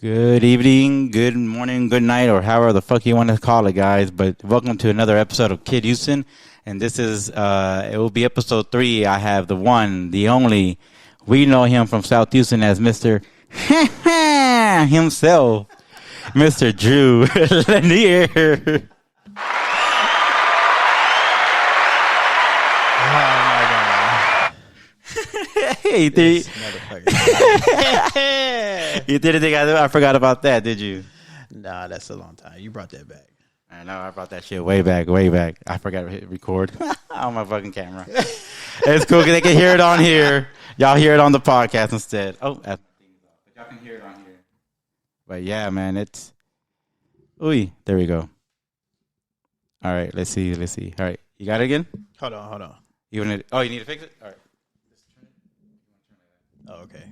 Good evening, good morning, good night, or however the fuck you want to call it, guys. But welcome to another episode of Kid Houston. And this is, it will be episode 3. I have the one, the only. We know him from South Houston as Mr. himself, Mr. Drew Lanier. Hey, you didn't think I forgot about that, did you? Nah, that's a long time. You brought that back. I know, I brought that shit way back. I forgot to hit record on my fucking camera. It's cool because they can hear it on here. Y'all hear it on the podcast instead. Oh, but y'all can hear it on here. But yeah, man, it's... Ooh, there we go. All right, let's see. All right, you got it again? Hold on. You need to fix it? All right. Oh, okay.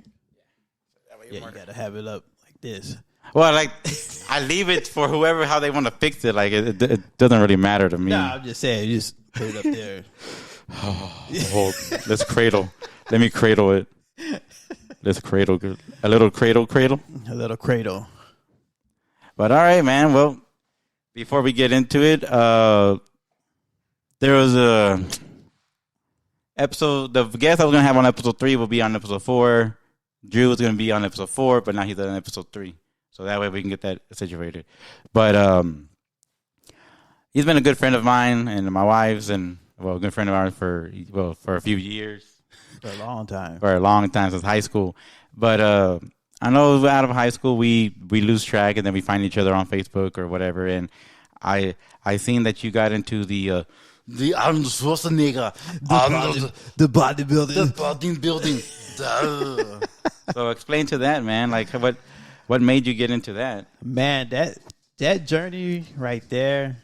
Yeah, you got to have it up like this. Well, like, I leave it for whoever, how they want to fix it. Like, it doesn't really matter to me. Nah, I'm just saying, you just put it up there. Let's cradle. Let me cradle it. Let's cradle. A little cradle. A little cradle. But all right, man. Well, before we get into it, there was a episode. The guest I was going to have on episode 3 will be on episode 4. Drew was going to be on episode 4, but now he's on episode 3. So that way we can get that situated. But he's been a good friend of mine and my wife's, and a good friend of ours for a few years. For a long time. For a long time, since high school. But I know out of high school we lose track, and then we find each other on Facebook or whatever. And I seen that you got into the Arnold Schwarzenegger, the bodybuilding. The bodybuilding. So explain to that, man. Like what made you get into that? Man, that journey right there,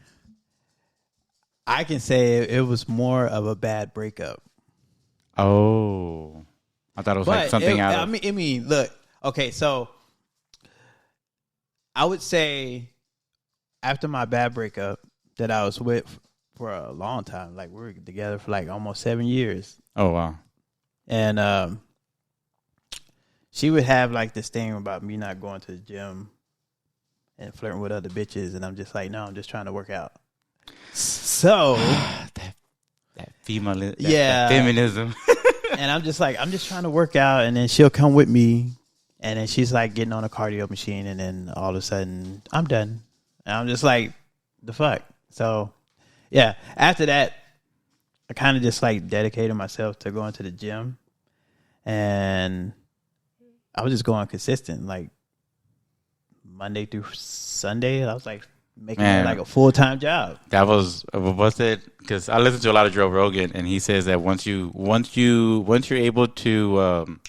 I can say it was more of a bad breakup. Oh, I thought it was like something out of... I mean, look, okay, so I would say after my bad breakup that I was with for a long time, like we were together for like almost 7 years. Oh, wow. And she would have like this thing about me not going to the gym and flirting with other bitches, and I'm just like, no, I'm just trying to work out. So that female, yeah, that feminism. And I'm just like, I'm just trying to work out, and then she'll come with me, and then she's like getting on a cardio machine, and then all of a sudden I'm done, and I'm just like, the fuck. So yeah, after that, I kind of just like dedicated myself to going to the gym, and I was just going consistent, like Monday through Sunday. I was like making it like a full-time job. That was, what's it? Because I listen to a lot of Joe Rogan, and he says that once you're able to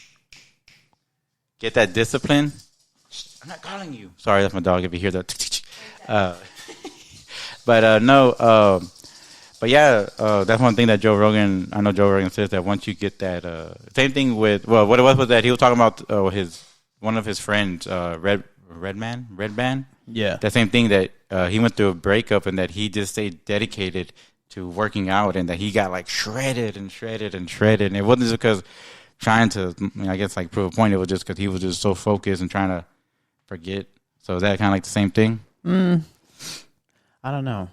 get that discipline. I'm not calling you. Sorry, that's my dog. If you hear that, But yeah, that's one thing that I know Joe Rogan says that once you get that, same thing with, well, what it was that he was talking about one of his friends, Redman. Yeah. That same thing that he went through a breakup, and that he just stayed dedicated to working out, and that he got like shredded. And it wasn't just because trying to, I guess, like prove a point. It was just because he was just so focused and trying to forget. So is that kind of like the same thing? I don't know.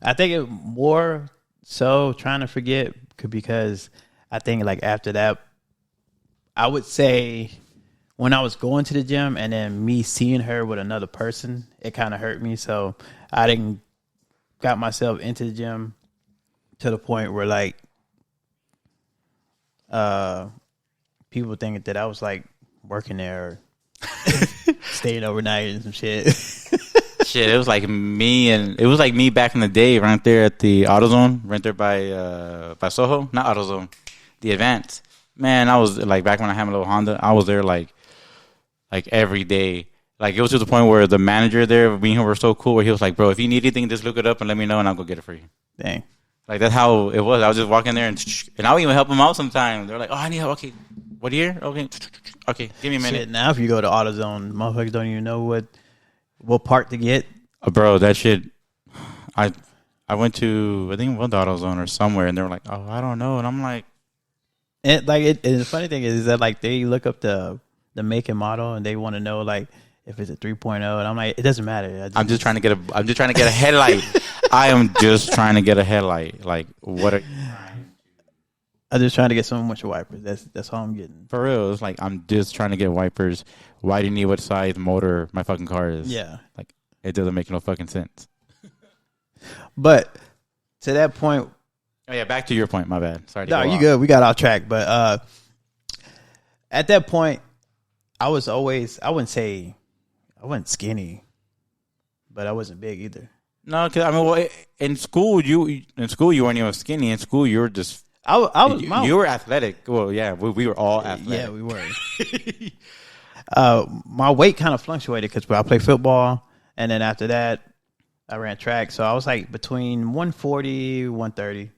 I think it more so trying to forget, because I think like after that, I would say when I was going to the gym and then me seeing her with another person, it kind of hurt me. So I didn't got myself into the gym to the point where like people think that I was like working there or staying overnight and some shit. Shit, it was like me back in the day, right there at the AutoZone, right there by Soho, not AutoZone, the Advance. Man, I was like, back when I had my little Honda, I was there like every day. Like, it was to the point where the manager there, me and him were so cool, where he was like, bro, if you need anything, just look it up and let me know, and I'll go get it for you. Dang. Like, that's how it was. I was just walking there, and I would even help them out sometimes. They're like, oh, I need help. Okay, what year? Okay, give me a minute. Shit, now if you go to AutoZone, motherfuckers don't even know what part to get. Bro, that shit, I went to, I think, AutoZone or somewhere, and they were like, oh, I don't know. And I'm like... And the funny thing is that like they look up the the make and model, and they want to know like if it's a 3.0, and I'm like, it doesn't matter. I'm just trying to get a headlight. I am just trying to get a headlight. Like what? I'm just trying to get some windshield wipers. That's all I'm getting. For real, it's like I'm just trying to get wipers. Why do you need what size motor my fucking car is? Yeah, like it doesn't make no fucking sense. But to that point, oh yeah, back to your point. My bad. Sorry. No, you good. We got off track, but at that point, I was always. I wouldn't say I wasn't skinny, but I wasn't big either. No, because I mean, well, in school you weren't even skinny. In school you were just. You were athletic. Well, yeah, we were all athletic. Yeah, we were. My weight kind of fluctuated because I played football, and then after that, I ran track. So I was like between 140, 130,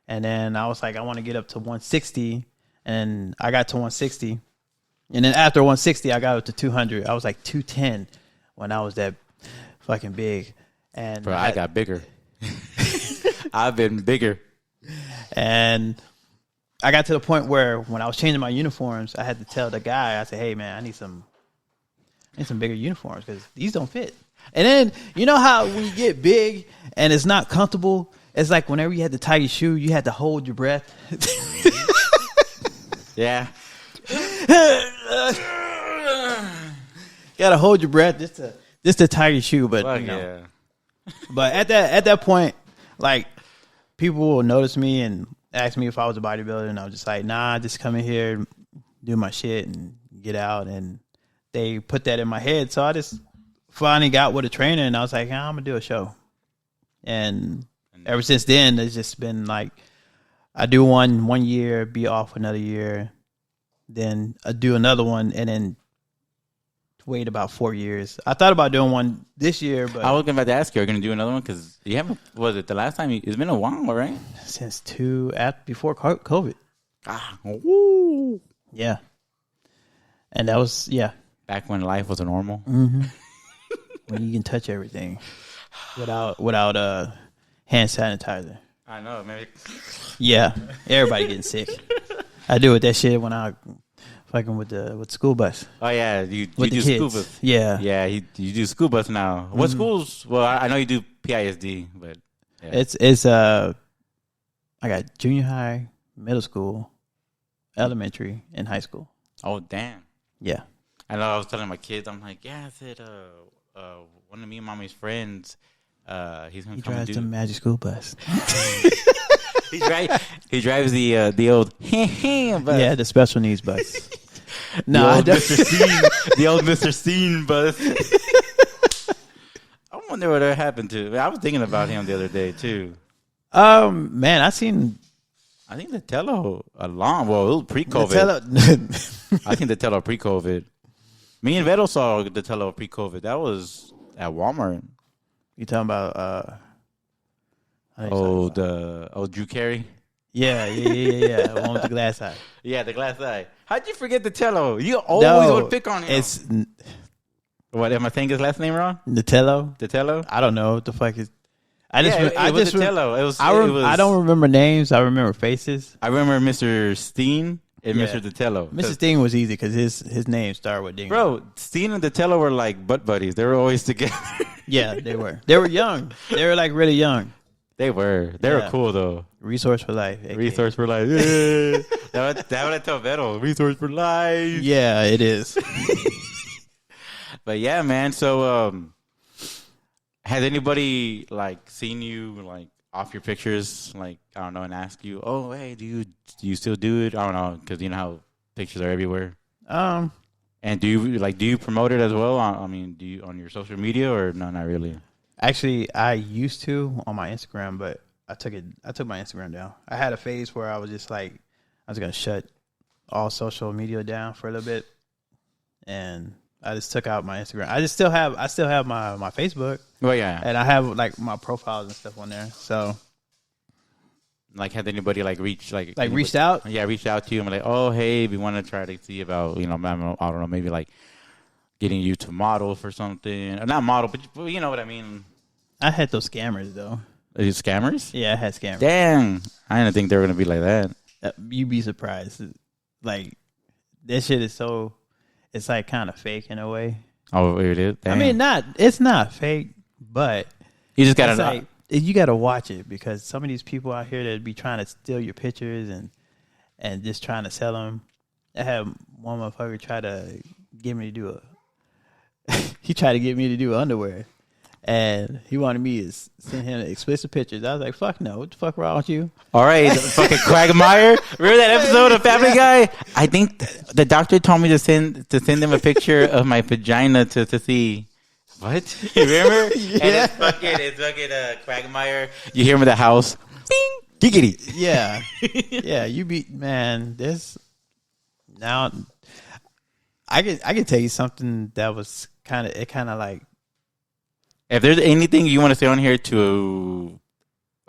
and then I was like, I want to get up to 160, and I got to 160, and then after 160, I got up to 200. I was like 210 when I was that fucking big, and bro, I got bigger. I've been bigger. And I got to the point where when I was changing my uniforms, I had to tell the guy, I said, hey, man, I need some bigger uniforms because these don't fit. And then, you know how when you get big and it's not comfortable, it's like whenever you had to tie your shoe, you had to hold your breath. Yeah. You got to hold your breath just to tie your shoe. But, Fuck you know, yeah. But at that point, like, people will notice me and ask me if I was a bodybuilder, and I was just like, nah, just come in here, do my shit, and get out. And they put that in my head. So I just finally got with a trainer, and I was like, I'm going to do a show. And ever since then, it's just been like, I do one year, be off another year, then I do another one, and then wait about 4 years. I thought about doing one this year, but I was about to ask you, are you going to do another one? Because you haven't, was it the last time? It's been a while, right? Since before COVID. Woo. Yeah. And that was, yeah. Back when life was normal. Mm-hmm. When you can touch everything without hand sanitizer. I know, maybe. Yeah. Everybody getting sick. I do with that shit when I fucking with the school bus. Oh yeah, you do school bus. Yeah, yeah, you do school bus now. What schools? Well, I know you do PISD, but yeah. It's I got junior high, middle school, elementary, and high school. Oh damn. Yeah, I know. I was telling my kids, I'm like, yeah, I said, one of me and mommy's friends, he's gonna come and do the magic school bus. He drives the old bus. Yeah, the special needs bus. No, I don't. The old Mr. Scene bus. I wonder what happened to. I was thinking about him the other day too. Man, I think the Tello well, it was pre-COVID. I think the Tello pre-COVID. Me and Vedo saw the Tello pre-COVID. That was at Walmart. You talking about Drew Carey? Yeah. The one with the glass eye. Yeah, the glass eye. How'd you forget the Tello? You always would pick on him. It's what, am I saying his last name wrong? Natello? Natello? I don't know what the fuck is. I don't remember names. I remember faces. I remember Mr. Steen and Mr. Natello. Mr. Steen was easy because his name started with Ding. Bro, Steen and Natello were like butt buddies. They were always together. Yeah, they were. They were young. They were like really young. They were. They were cool though. Resource for life. Resource for life. Yeah. That would I tell Vettel. Resource for life. Yeah, it is. But yeah, man. So, has anybody like seen you like off your pictures, like I don't know, and ask you, "Oh, hey, do you still do it?" I don't know, because you know how pictures are everywhere. And do you promote it as well? I mean, do you on your social media or no? Not really. Actually, I used to on my Instagram, but I took my Instagram down. I had a phase where I was just like, I was gonna shut all social media down for a little bit, and I just took out my Instagram. I still have my Facebook. Well, yeah, and I have like my profiles and stuff on there. So, like, had anybody reached out? Yeah, reached out to you and like, oh, hey, we want to try to see about I don't know, maybe like getting you to model for something, or not model, but you know what I mean. I had those scammers though. Are you scammers? Yeah, I had scammers. Dang, I didn't think they were gonna be like that. You'd be surprised. Like that shit is so. it's like kind of fake in a way. Oh, it is. Damn. I mean, it's not fake, but you just gotta like, you gotta watch it because some of these people out here that be trying to steal your pictures and just trying to sell them. I had one motherfucker try to get me to do he tried to get me to do underwear. And he wanted me to send him explicit pictures. I was like, fuck no. What the fuck wrong with you? All right, fucking Quagmire. Remember that episode of Family Guy? I think the doctor told me to send him a picture of my vagina to see. What? You remember? Yeah. And it's fucking Quagmire. You hear him in the house. Bing! Giggity. Yeah. Yeah, man, this... Now, I can tell you something that was kind of like... If there's anything you want to say on here to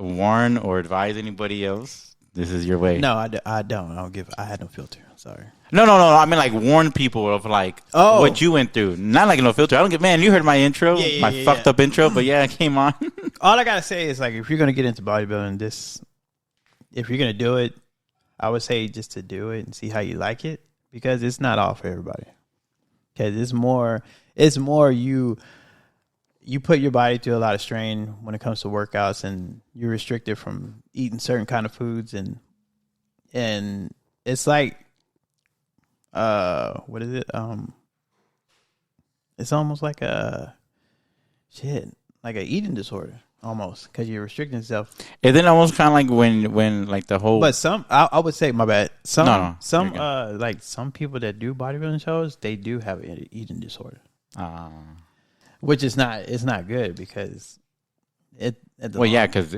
warn or advise anybody else, this is your way. No, I don't. I had no filter. Sorry. No. I mean, like, warn people of, like, what you went through. Not like no filter. I don't get, man, you heard my intro, my fucked up intro, but yeah, it came on. All I got to say is, like, if you're going to get into bodybuilding, if you're going to do it, I would say just to do it and see how you like it because it's not all for everybody. Because it's more you put your body through a lot of strain when it comes to workouts and you're restricted from eating certain kind of foods and it's like what is it? It's almost like like an eating disorder almost because you're restricting yourself. And then almost kind of like when like the whole. But I would say my bad. Some like some people that do bodybuilding shows they do have an eating disorder. Which is not, it's not good because because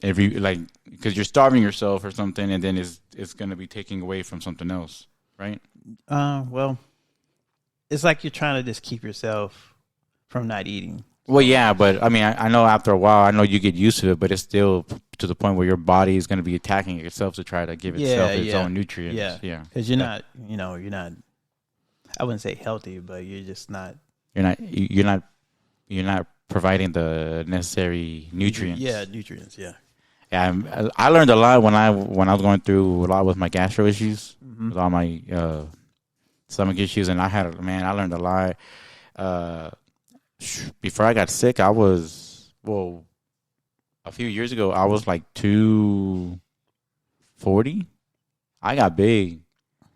because you're starving yourself or something, and then it's going to be taking away from something else, right? Well, it's like you're trying to just keep yourself from not eating. Well, yeah, but I mean, I know after a while, I know you get used to it, but it's still to the point where your body is going to be attacking itself to try to give itself its own nutrients. Yeah, because you're not, you're not. I wouldn't say healthy, but you're just not. You're not providing the necessary nutrients. Yeah, nutrients. Yeah. Yeah, I learned a lot when I was going through a lot with my gastro issues, with all my stomach issues, and I learned a lot. Before I got sick, a few years ago, I was like 240. I got big.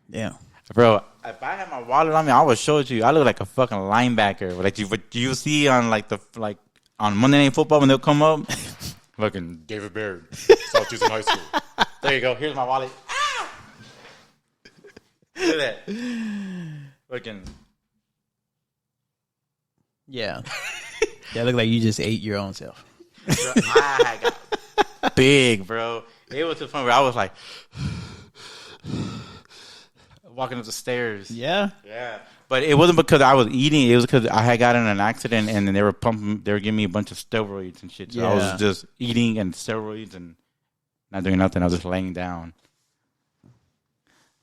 Yeah. Bro, if I had my wallet on me, I would show it to you. I look like a fucking linebacker. Like you see on on Monday Night Football when they'll come up, fucking David Baird, South Houston High School. There you go. Here's my wallet. Ah! Look at that. Fucking. Yeah. Yeah, look like you just ate your own self. Bro, I got big, bro. It was to the point where I was like. Walking up the stairs. Yeah. Yeah. But it wasn't because I was eating. It was because I had gotten in an accident and then they were giving me a bunch of steroids and shit. So I was just eating and steroids and not doing nothing. I was just laying down.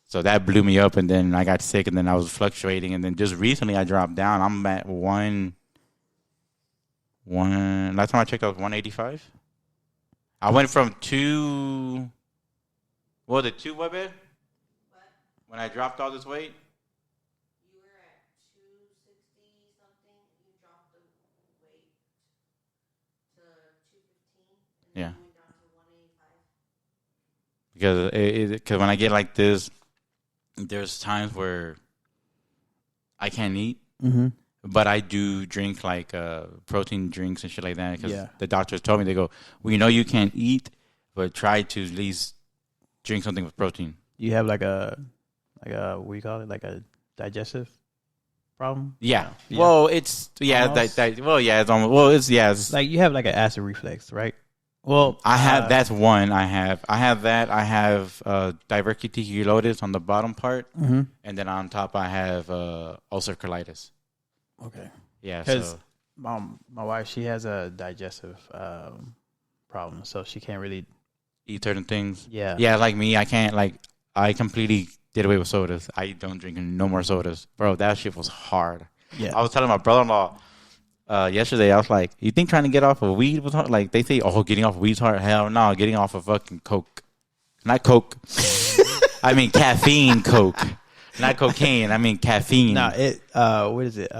So that blew me up and then I got sick and then I was fluctuating. And then just recently I dropped down. I'm at last time I checked I was 185. I went from what, babe? When I dropped all this weight? You were at 260 something. You dropped the weight to 215. And then you went down to 185. Because when I get like this, there's times where I can't eat. Mm-hmm. But I do drink like protein drinks and shit like that. Because the doctors told me, they go, well, you can't eat, but try to at least drink something with protein. You have like a what do you call it? Like a digestive problem? Yeah. Well, it's it's almost it's like you have like an acid reflux, right? Well, I have that's one. I have that. I have diverticulosis on the bottom part, and then on top I have ulcer colitis. Okay. Yeah. Because my wife, she has a digestive problem, so she can't really eat certain things. Yeah. Yeah, like me, I can't I completely did away with sodas. I don't drink no more sodas. Bro, that shit was hard. Yeah. I was telling my brother-in-law yesterday, I was like, you think trying to get off of weed was hard? Like, they say, getting off of weed's hard. Hell no, getting off of fucking Coke. Not Coke. I mean caffeine Coke. Not cocaine. I mean caffeine. No, what is it?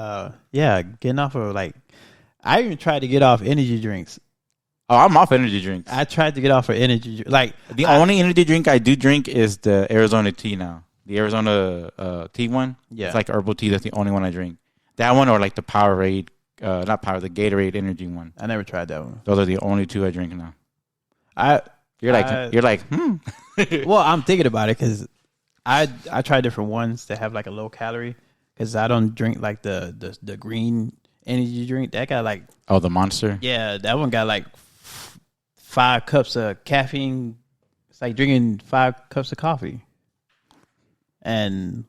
Yeah, getting off of like, I even tried to get off energy drinks. Oh, I'm off energy drinks. I tried to get off of energy like The only energy drink I do drink is the Arizona tea now. The Arizona tea one. Yeah. It's like herbal tea. That's the only one I drink. That one or like the Powerade, not Power, the Gatorade energy one. I never tried that one. Those are the only two I drink now. You're like. Well, I'm thinking about it because I tried different ones that have like a low calorie because I don't drink like the green energy drink. That got like, Oh, the Monster. yeah, that one got like 5 cups of caffeine. It's like drinking 5 cups of coffee. And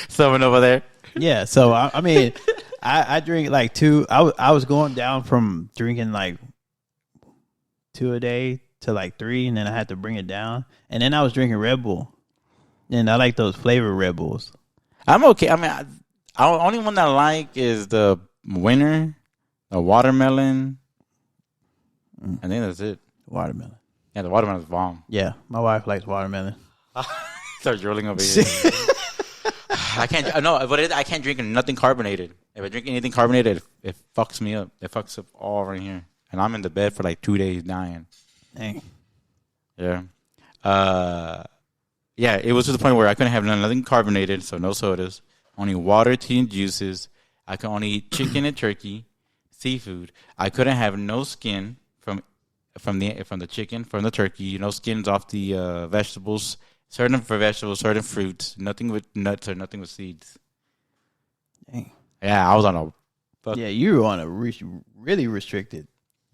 Someone over there. yeah, so I mean, I drink like 2. I was going down from drinking like 2 a day to like 3, and then I had to bring it down. And then I was drinking Red Bull, and I like those flavored Red Bulls. I'm okay. I mean, the only one that I like is the Winter, the watermelon. I think that's it. Watermelon. Yeah, the watermelon's bomb. Yeah, my wife likes watermelon. Starts rolling over here. I can't. No, but I can't drink nothing carbonated. If I drink anything carbonated, it fucks me up. It fucks up all right here, and I'm in the bed for like 2 days dying. Dang. Yeah. Yeah, it was to the point where I couldn't have nothing carbonated, so no sodas, only water, tea, and juices. I could only eat chicken and turkey, seafood. I couldn't have no skin from the chicken, from the turkey, no skins off the vegetables. Certain for vegetables, certain fruits, nothing with nuts or nothing with seeds. Dang. Yeah, I was on a. Yeah, you were on a really restricted.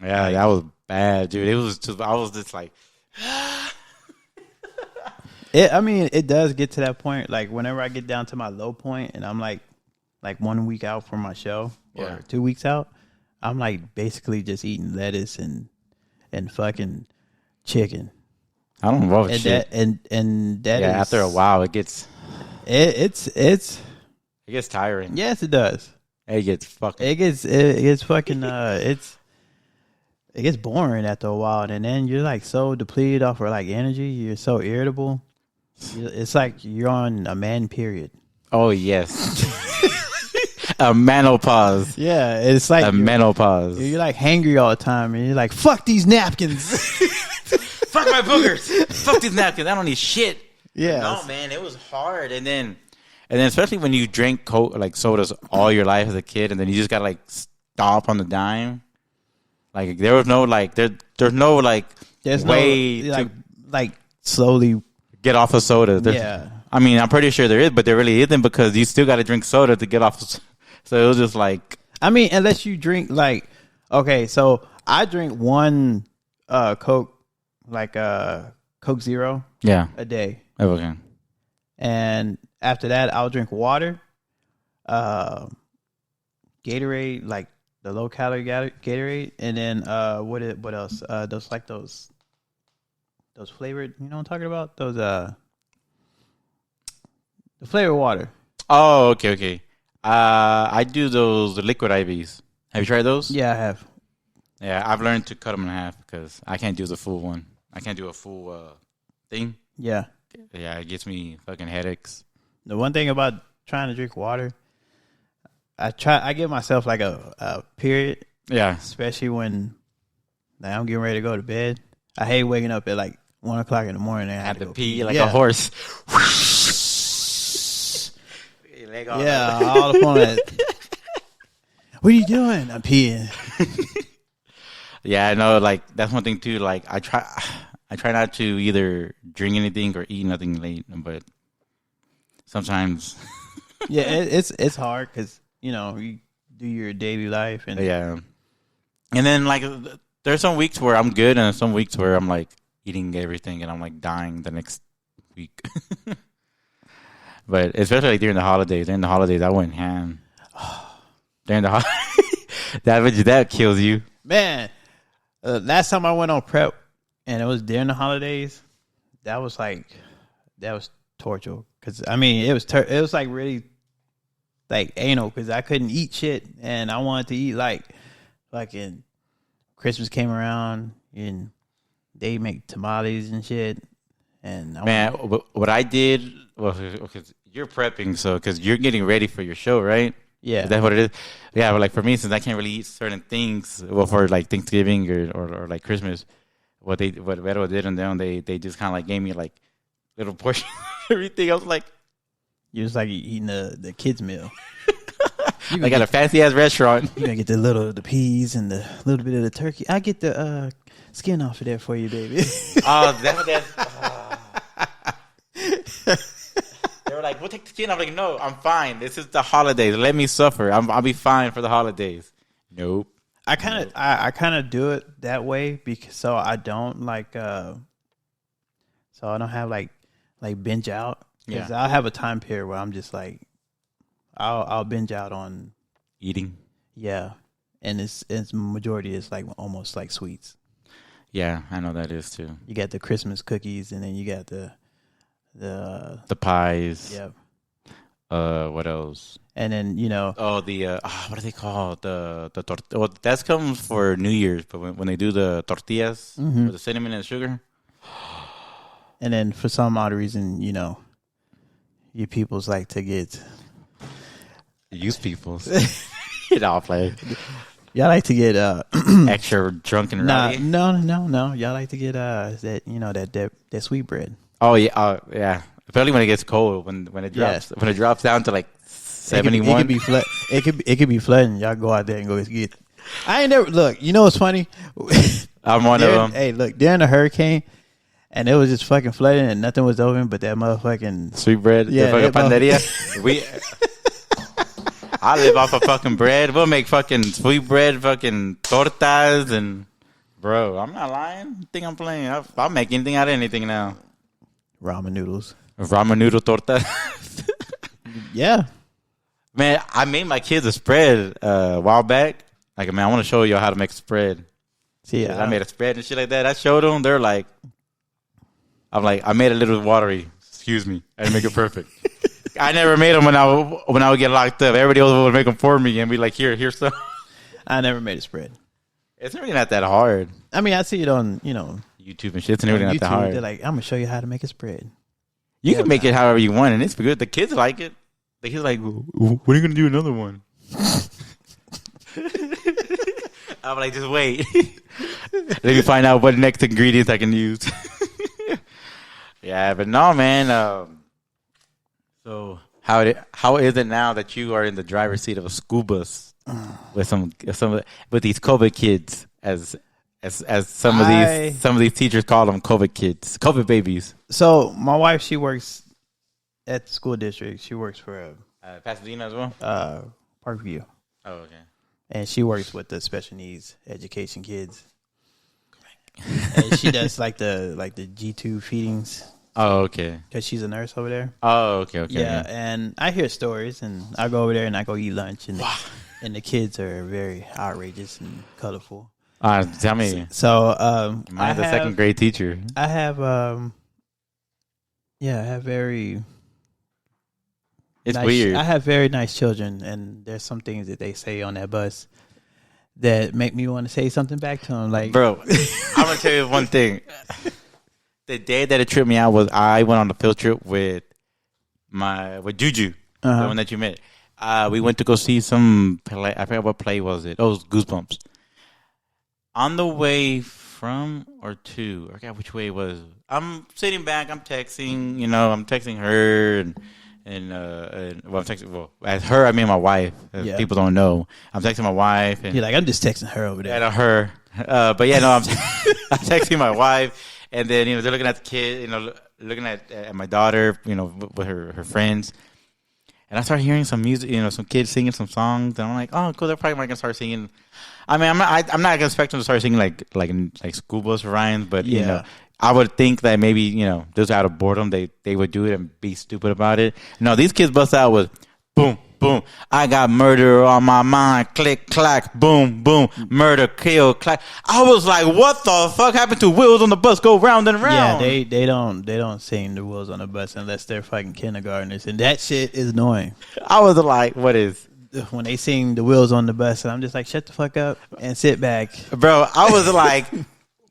Yeah, that was bad, dude. It was just, I was just like. I mean, it does get to that point. Like whenever I get down to my low point, and I'm like 1 week out from my show or 2 weeks out, I'm like basically just eating lettuce and fucking chicken. I don't know And shit. that is, After a while, it gets tiring. Yes, it does. It gets fucking. It gets fucking it gets boring after a while, and then you're like so depleted off of like energy. You're so irritable. It's like you're on a man period. Oh yes, a menopause. Yeah, it's like A menopause. you're like hangry all the time, and you're like, "Fuck these napkins." Fuck my boogers. Fuck these napkins. I don't need shit. Yeah. No, man, it was hard. And then especially when you drink like sodas all your life as a kid, and then you just got like stop on the dime. Like there was no like there's no like way no, to like slowly get off of soda. Yeah. I mean, I'm pretty sure there is, but there really isn't because you still got to drink soda to get off. So it was just like. I mean, unless you drink like, okay, so I drink one Coke, like Coke Zero, a day, Okay. and after that I'll drink water, Gatorade, like the low calorie Gatorade, and then what else? Those flavored, you know what I'm talking about? Those the flavored water. Oh, okay. I do those liquid IVs. Have you tried those? Yeah, I have. Yeah, I've learned to cut them in half because I can't do the full one. I can't do a full thing. Yeah. Yeah, it gets me fucking headaches. The one thing about trying to drink water, I give myself like a period. Yeah. Especially when like, I'm getting ready to go to bed. I hate waking up at like 1 o'clock in the morning and I Have have to pee like yeah. a horse. Yeah, all up on it. What are you doing? I'm peeing. Yeah, I know. Like that's one thing too. Like I try not to either drink anything or eat nothing late, but sometimes. Yeah, it's hard because you know you do your daily life and Yeah, and then like there's some weeks where I'm good, and some weeks where I'm like eating everything and I'm like dying the next week. But especially like during the holidays. During the holidays, I went ham. During the holidays, that kills you. Man, last time I went on prep and it was during the holidays, that was torture. Because I mean, it was like really like anal because I couldn't eat shit and I wanted to eat like fucking Christmas came around and they make tamales and shit. And Man, what I did well, because you're prepping, so because you're getting ready for your show, right? Yeah. Is that what it is? Yeah, but like for me, since I can't really eat certain things, well, for like Thanksgiving or like Christmas, what Vero did and them, they just kind of like gave me like little portion of everything. I was like, You was like eating the kids meal. I got a fancy ass restaurant. You gonna get the peas and the little bit of the turkey. I get the skin off of there for you, baby. Oh, they were like, "We'll take the skin." I'm like, "No, I'm fine. This is the holidays. Let me suffer. I'll be fine for the holidays." Nope. I kind of do it that way because so I don't like so I don't have like binge out. Because I'll have a time period where I'm just like I'll binge out on Eating. Yeah, and it's majority is like almost like sweets. Yeah, I know that is too. You got the Christmas cookies, and then you got the pies. Yep. What else? And then the what are they called? The well, that comes for New Year's, but when they do the tortillas with the cinnamon and sugar. And then for some odd reason, you peoples like to get Use peoples. I'll play. Y'all like to get extra drunk and rowdy. No. Y'all like to get that sweet bread. Oh yeah, yeah. Especially when it gets cold, when it drops when it drops down to like 71. It could be flood. It could be flooding. Y'all go out there and go get. I ain't never look. You know what's funny? I'm one of them. Hey, look, during the hurricane, and it was just fucking flooding, and nothing was open but that motherfucking sweet bread. Yeah, the fucking panaderia. I live off of fucking bread. We'll make fucking sweet bread, fucking tortas, and bro, I'm not lying. I think I'm playing. I'll make anything out of anything now. Ramen noodles. Ramen noodle torta. Yeah. Man, I made my kids a spread a while back. Like, man, I want to show you how to make a spread. See, I made a spread and shit like that. I showed them. They're like, I'm like, I made it a little watery. Excuse me. I didn't make it perfect. I never made them when I would get locked up. Everybody else would make them for me and be like, here's some. I never made a spread. It's really not that hard. I mean, I see it on, YouTube and shit. It's really not that hard. They're like, I'm going to show you how to make a spread. You can make it however you want, and it's good. The kids like it. The kids like, when are you going to do another one? I'm like, just wait. Let me find out what next ingredients I can use. Yeah, but no, man. So how is it now that you are in the driver's seat of a school bus with with these COVID kids, as some of these teachers call them, COVID kids, COVID babies? So my wife, she works at the school district. She works for Pasadena as well. Parkview. Oh, okay. And she works with the special needs education kids. And she does like the G2 feedings. Oh, okay. Because she's a nurse over there. Oh, okay. Yeah, and I hear stories, and I go over there and I go eat lunch, and and the kids are very outrageous and colorful. Tell me. So, I'm the second grade teacher. I have, I have very. It's nice, weird. I have very nice children, and there's some things that they say on that bus that make me want to say something back to them. Like, bro, I'm gonna tell you one thing. The day that it tripped me out was I went on a field trip with Juju, the one that you met. We went to go see some play. I forgot what play was it. Oh, it was Goosebumps. On the way from or to, I forgot which way it was. I'm sitting back. I'm texting. I'm texting her and I'm texting. Well, as her, I mean my wife. People don't know. I'm texting my wife. And you're like, I'm just texting her over there. Yeah, her. But yeah, no, I'm texting my wife. And then, they're looking at the kid, looking at my daughter, with her friends. And I started hearing some music, some kids singing some songs. And I'm like, oh, cool, they're probably going to start singing. I mean, I'm not going to expect them to start singing like school bus rhymes. But, I would think that maybe, just out of boredom, they would do it and be stupid about it. No, these kids bust out with boom, boom. I got murder on my mind. Click, clack, boom, boom. Murder, kill, clack. I was like, what the fuck happened to wheels on the bus go round and round? Yeah, they don't sing the wheels on the bus unless they're fucking kindergartners, and that shit is annoying. I was like, what is? When they sing the wheels on the bus, and I'm just like, shut the fuck up and sit back. Bro, I was like,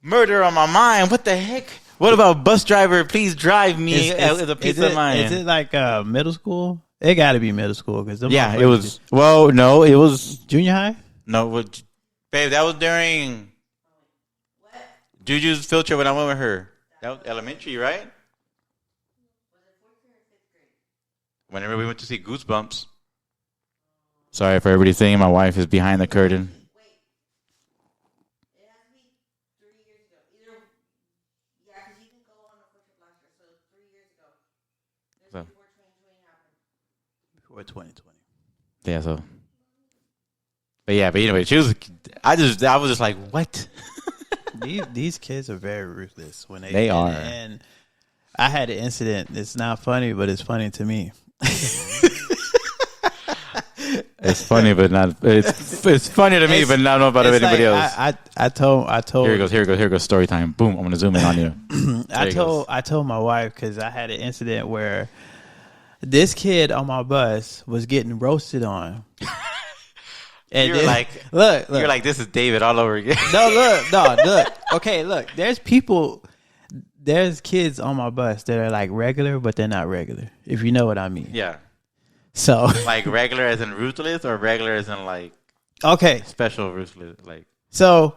murder on my mind. What the heck? What about bus driver? Please drive me with a piece of mind. Is it like middle school? It got to be middle school because it was. Well, no, it was junior high. No, babe, that was during Juju's field trip when I went with her. That was elementary, right? Whenever we went to see Goosebumps. Sorry for everybody saying my wife is behind the curtain. Wait. It has to be 3 years ago. Either, yeah, because you can go on a trip last year, so 3 years ago. Before 2020 happened. Before 2020. Yeah, so. But anyway, I was just like, what? these kids are very ruthless when they are. And I had an incident. It's not funny, but it's funny to me. It's funny, but not. It's funny to me, but not know about anybody else. I told. Here goes. Story time. Boom! I'm gonna zoom in on you. I told my wife because I had an incident where this kid on my bus was getting roasted on. And you're like, look. You're like, this is David all over again. Look. Okay, look. There's kids on my bus that are like regular, but they're not regular. If you know what I mean. Yeah. So like regular as in ruthless, or regular as in like special ruthless, like. So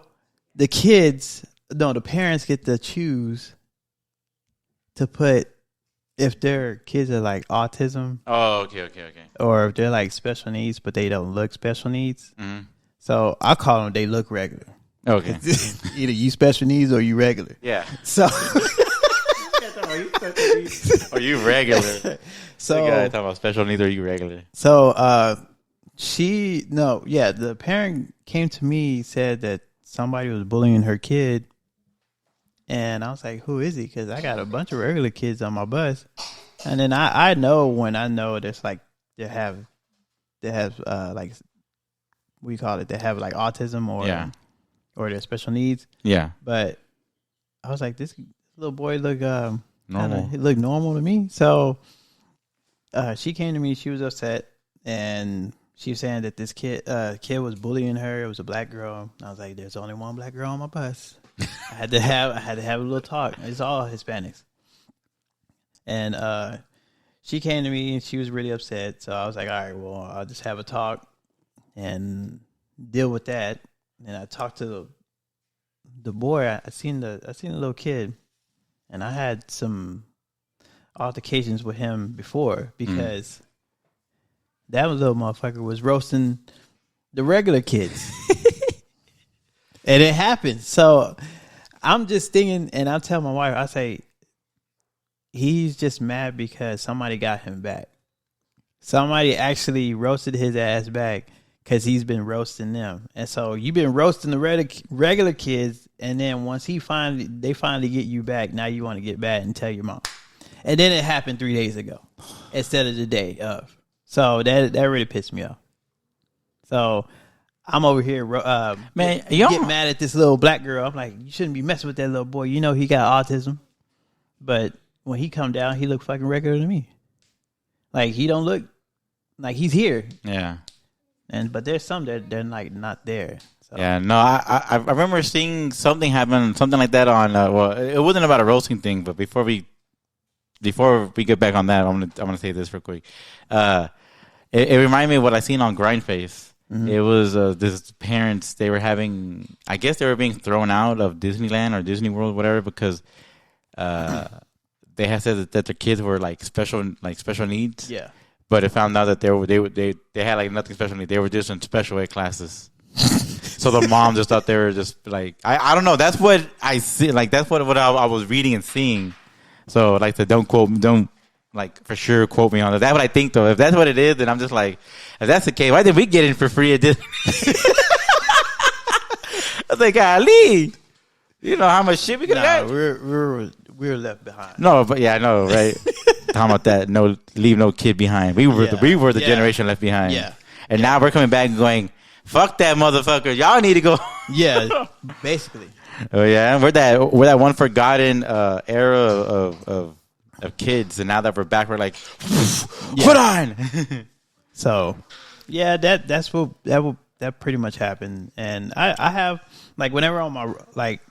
the parents get to choose to put if their kids are like autism. Oh, okay. Or if they're like special needs, but they don't look special needs. Mm-hmm. So I call them they look regular. Okay. Either you special needs or you regular. Yeah. So. Are you regular? So you gotta talk about special needs. Or are you regular? So the parent came to me, said that somebody was bullying her kid, and I was like, "Who is he?" Because I got a bunch of regular kids on my bus, and then I know when I know there's like they have like we call it, they have like autism or their special needs. Yeah, but I was like, this little boy look normal. He looked normal to me. So she came to me. She was upset, and she was saying that this kid was bullying her. It was a black girl. I was like, "There's only one black girl on my bus." I had to have a little talk. It's all Hispanics, and she came to me and she was really upset. So I was like, "All right, well, I'll just have a talk and deal with that." And I talked to the boy. I seen the little kid, and I had some altercations with him before because that little motherfucker was roasting the regular kids. And it happened. So I'm just thinking, and I tell my wife, I say, he's just mad because somebody got him back. Somebody actually roasted his ass back because he's been roasting them. And so you've been roasting the regular kids, and then once they finally get you back, now you want to get back and tell your mom. And then it happened 3 days ago instead of the day of. So that really pissed me off. So I'm over here, man. You get mad at this little black girl. I'm like, you shouldn't be messing with that little boy. You know he got autism. But when he come down, he look fucking regular to me. Like he don't look like he's here. Yeah. But there's some that they're like not there. So. Yeah. No, I remember seeing something happen, something like that on. Well, it wasn't about a roasting thing, but before we get back on that, I'm gonna say this real quick. It reminded me of what I seen on Grindface. Mm-hmm. It was this parents, they were having, I guess they were being thrown out of Disneyland or Disney World, whatever, because they had said that their kids were like special needs. Yeah. But it found out that they had like nothing special needs. They were just in special ed classes. So the mom just thought they were just like, I don't know. That's what I see. Like that's what I was reading and seeing. So like don't like for sure quote me on that. That's what I think though. If that's what it is, then I'm just like, if that's the case, why did we get in for free at Disney? I was like, golly, you know how much shit we could have got? We're left behind. No, but yeah, I know, right? How about that? No, leave no kid behind. We were the generation left behind. Yeah. And now we're coming back and going, fuck that motherfucker. Y'all need to go. Yeah, basically. Oh yeah, we're that one forgotten era of kids, and now that we're back, we're like, put on. So, yeah, that pretty much happened, and I have like whenever on my like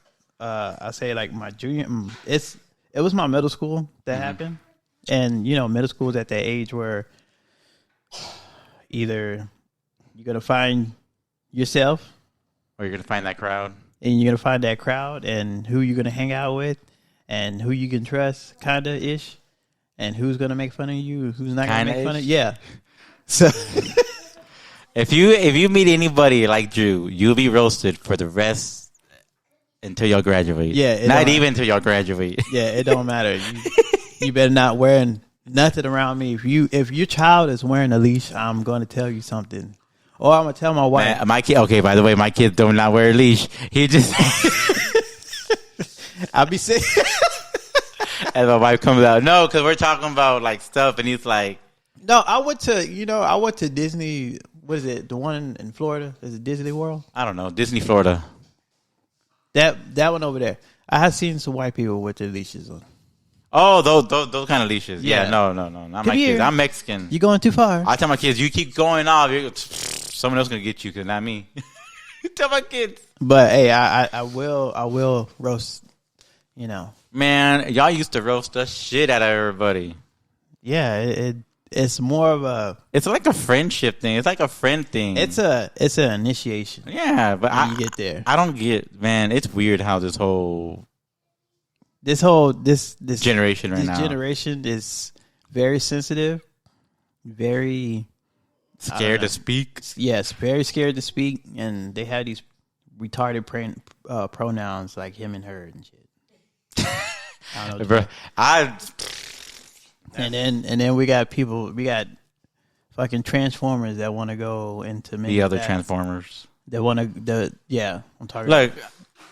I say like my junior. It was my middle school that happened, and middle school is at that age where either you're gonna find yourself, or you're gonna find that crowd, and you're gonna find that crowd, and who you're gonna hang out with, and who you can trust, kinda ish, and who's gonna make fun of you, who's not gonna make fun of you. Yeah. So if you meet anybody like Drew, you'll be roasted for the rest until y'all graduate. Yeah, not even until y'all graduate. Yeah, it don't matter. You better not wearing nothing around me. If your child is wearing a leash, I'm going to tell you something, or I'm gonna tell my wife. Man, my kid. Okay, by the way, my kid do not wear a leash. He just. I'll be sick. And my wife comes out. No, because we're talking about like stuff, and he's like, no, I went to Disney. What is it? The one in Florida? Is it Disney World? I don't know, Disney, Florida. That one over there. I have seen some white people with their leashes on. Oh, those kind of leashes. Yeah, no, not my here. kids. I'm Mexican. You going too far. I tell my kids, you keep going off, someone else gonna get you, because not me. Tell my kids. But hey, I will roast. Man, y'all used to roast the shit out of everybody. Yeah, it's more of a. It's like a friendship thing. It's like a friend thing. It's an initiation. Yeah, but you get there. I don't get. Man, it's weird how this generation right now. This generation is very sensitive, very scared to speak. Yes, very scared to speak, and they have these retarded pronouns like him and her and shit. I don't know, bro. And then we got fucking Transformers that want to go into the other Transformers. That want to I'm talking. Look,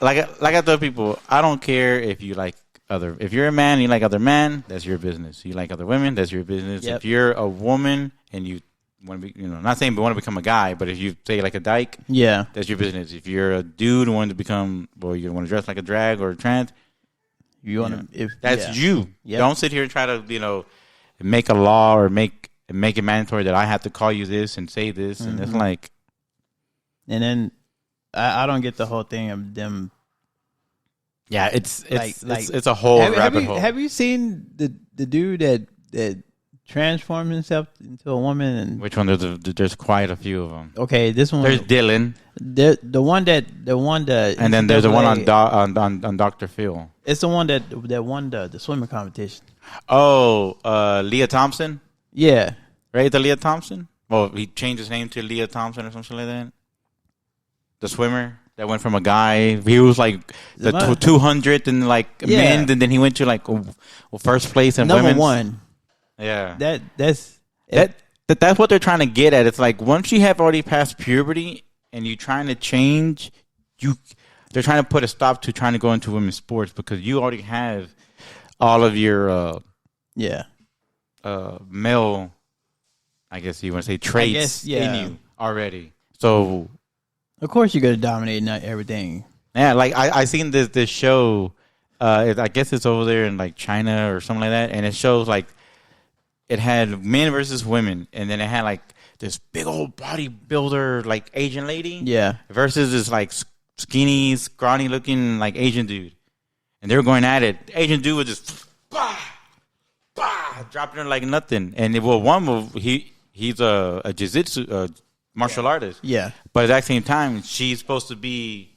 like I tell people, I don't care if you like if you're a man and you like other men, that's your business. You like other women, that's your business. Yep. If you're a woman and you want to be, not saying but want to become a guy, but if you say like a dyke, yeah, that's your business. If you're a dude and want to become, you want to dress like a drag or a trans, you want to. That's you. Yep. Don't sit here and try to make a law or make it mandatory that I have to call you this and say this, and it's like. And then I don't get the whole thing of them. Yeah, it's a whole rabbit hole. Have you seen the dude that transformed himself into a woman? And which one? There's quite a few of them. Okay, this one. There's Dylan. The one that. And then there's the one on Dr. Phil. It's the one that won the swimming competition. Oh, Leah Thompson. Yeah, right. The Leah Thompson. Well, he changed his name to Leah Thompson or something like that. The swimmer that went from a guy, he was like the 200th in like men, and then he went to first place in number women's. One. Yeah, that's what they're trying to get at. It's like once you have already passed puberty and you're trying to change, they're trying to put a stop to trying to go into women's sports because you already have all of your male, I guess you want to say traits in you already. So. Of course, you're gonna dominate not everything. Yeah, like I seen this show. I guess it's over there in like China or something like that, and it shows like it had men versus women, and then it had like this big old bodybuilder like Asian lady, versus this like skinny, scrawny looking like Asian dude, and they were going at it. The Asian dude was just dropping her like nothing, and one move he's a jiu-jitsu martial artist. Yeah. But at that same time, she's supposed to be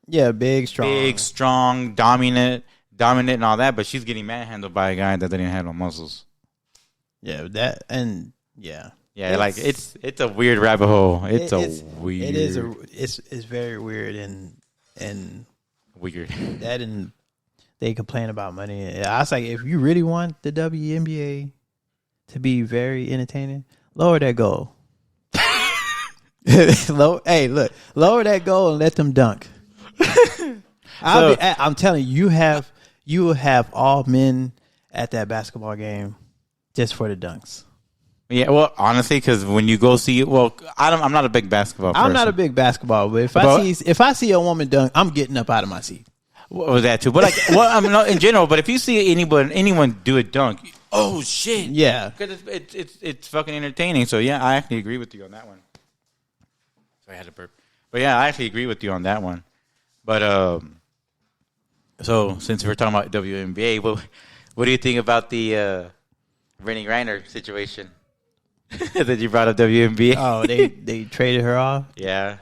big, strong, dominant and all that, but she's getting manhandled by a guy that didn't have no muscles. Yeah, that and Yeah, like it's a weird rabbit hole. It's very weird and weird. That and they complain about money. I was like, if you really want the WNBA to be very entertaining, lower that goal. Lower that goal and let them dunk. I'm telling you, you will have all men at that basketball game just for the dunks. Yeah, well, honestly, because when you go see it, I'm not a big basketball person. I'm not a big basketball, but if I see a woman dunk, I'm getting up out of my seat. Well, that too, but not in general. But if you see anyone do a dunk, oh shit, yeah, because it's fucking entertaining. So yeah, I actually agree with you on that one. So I had to burp, but yeah, I actually agree with you on that one. But So since we're talking about WNBA, what do you think about the Brittany Griner situation that you brought up WNBA? Oh, they traded her off. Yeah.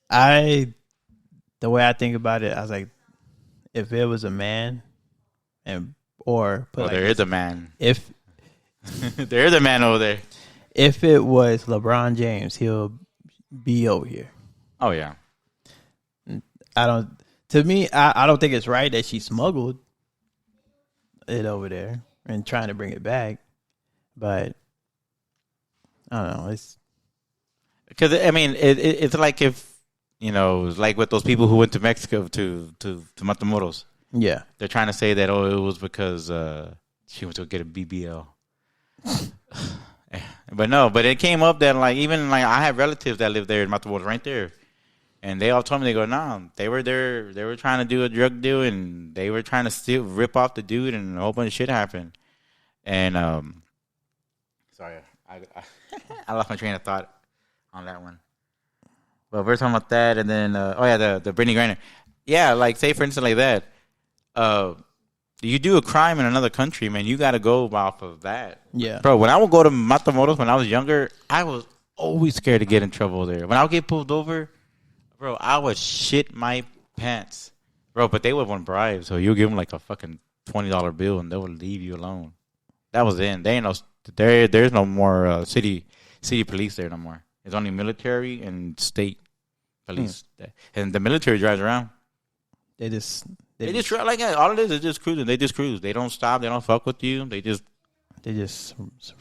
The way I think about it, I was like, if it was a man, Well, there is a man. If there is a man over there. if it was LeBron James, he'll be over here. Oh yeah. To me, I don't think it's right that she smuggled it over there and trying to bring it back. But I don't know. It's Because I mean, it's like if it's like with those people who went to Mexico to Matamoros. yeah, They're trying to say that it was because she went to get a BBL. But it came up that even I have relatives that live there in Matamoros right there. And they all told me, they go, no, they were there. They were trying to do a drug deal, and they were trying to rip off the dude, and a whole bunch of shit happened. And sorry, I lost my train of thought on that one. But we're talking about that, and then the Brittany Griner, yeah, like say for instance like that, you do a crime in another country, man, you got to go off of that. yeah, Bro, when I would go to Matamoros when I was younger, I was always scared to get in trouble there. When I would get pulled over. Bro, I would shit my pants. Bro, but they would want bribes, so you give them like a fucking $20 bill and they would leave you alone. That was in. They ain't no there's no more city police there no more. It's only military and state police. And the military drives around. they just Like all it is just cruising. They just cruise. They don't stop. They don't fuck with you. They just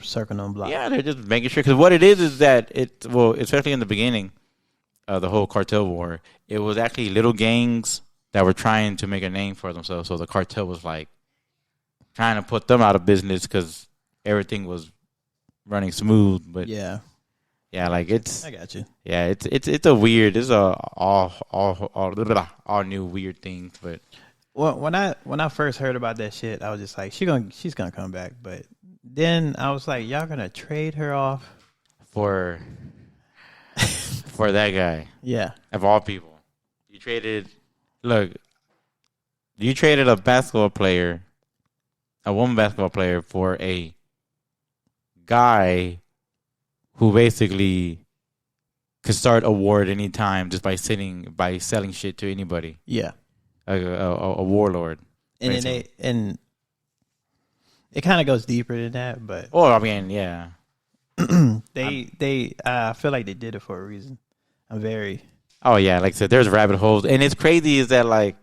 circling on block. yeah, they're just making sure. Because what it is that especially in the beginning. The whole cartel war, it was actually little gangs that were trying to make a name for themselves. So the cartel was like trying to put them out of business because everything was running smooth. But yeah, like it's I got you. Yeah, it's a weird. It's a all new weird thing. But Well, when I first heard about that shit, I was just like, she's gonna come back. But then I was like, y'all gonna trade her off for that guy, yeah. of all people, you traded a basketball player, a woman basketball player, for a guy who basically could start a war at any time just by selling shit to anybody. Yeah, a warlord. and then it kind of goes deeper than that, but I mean, yeah. I feel like they did it for a reason. Oh yeah, like I said, there's rabbit holes, and it's crazy. Is that like,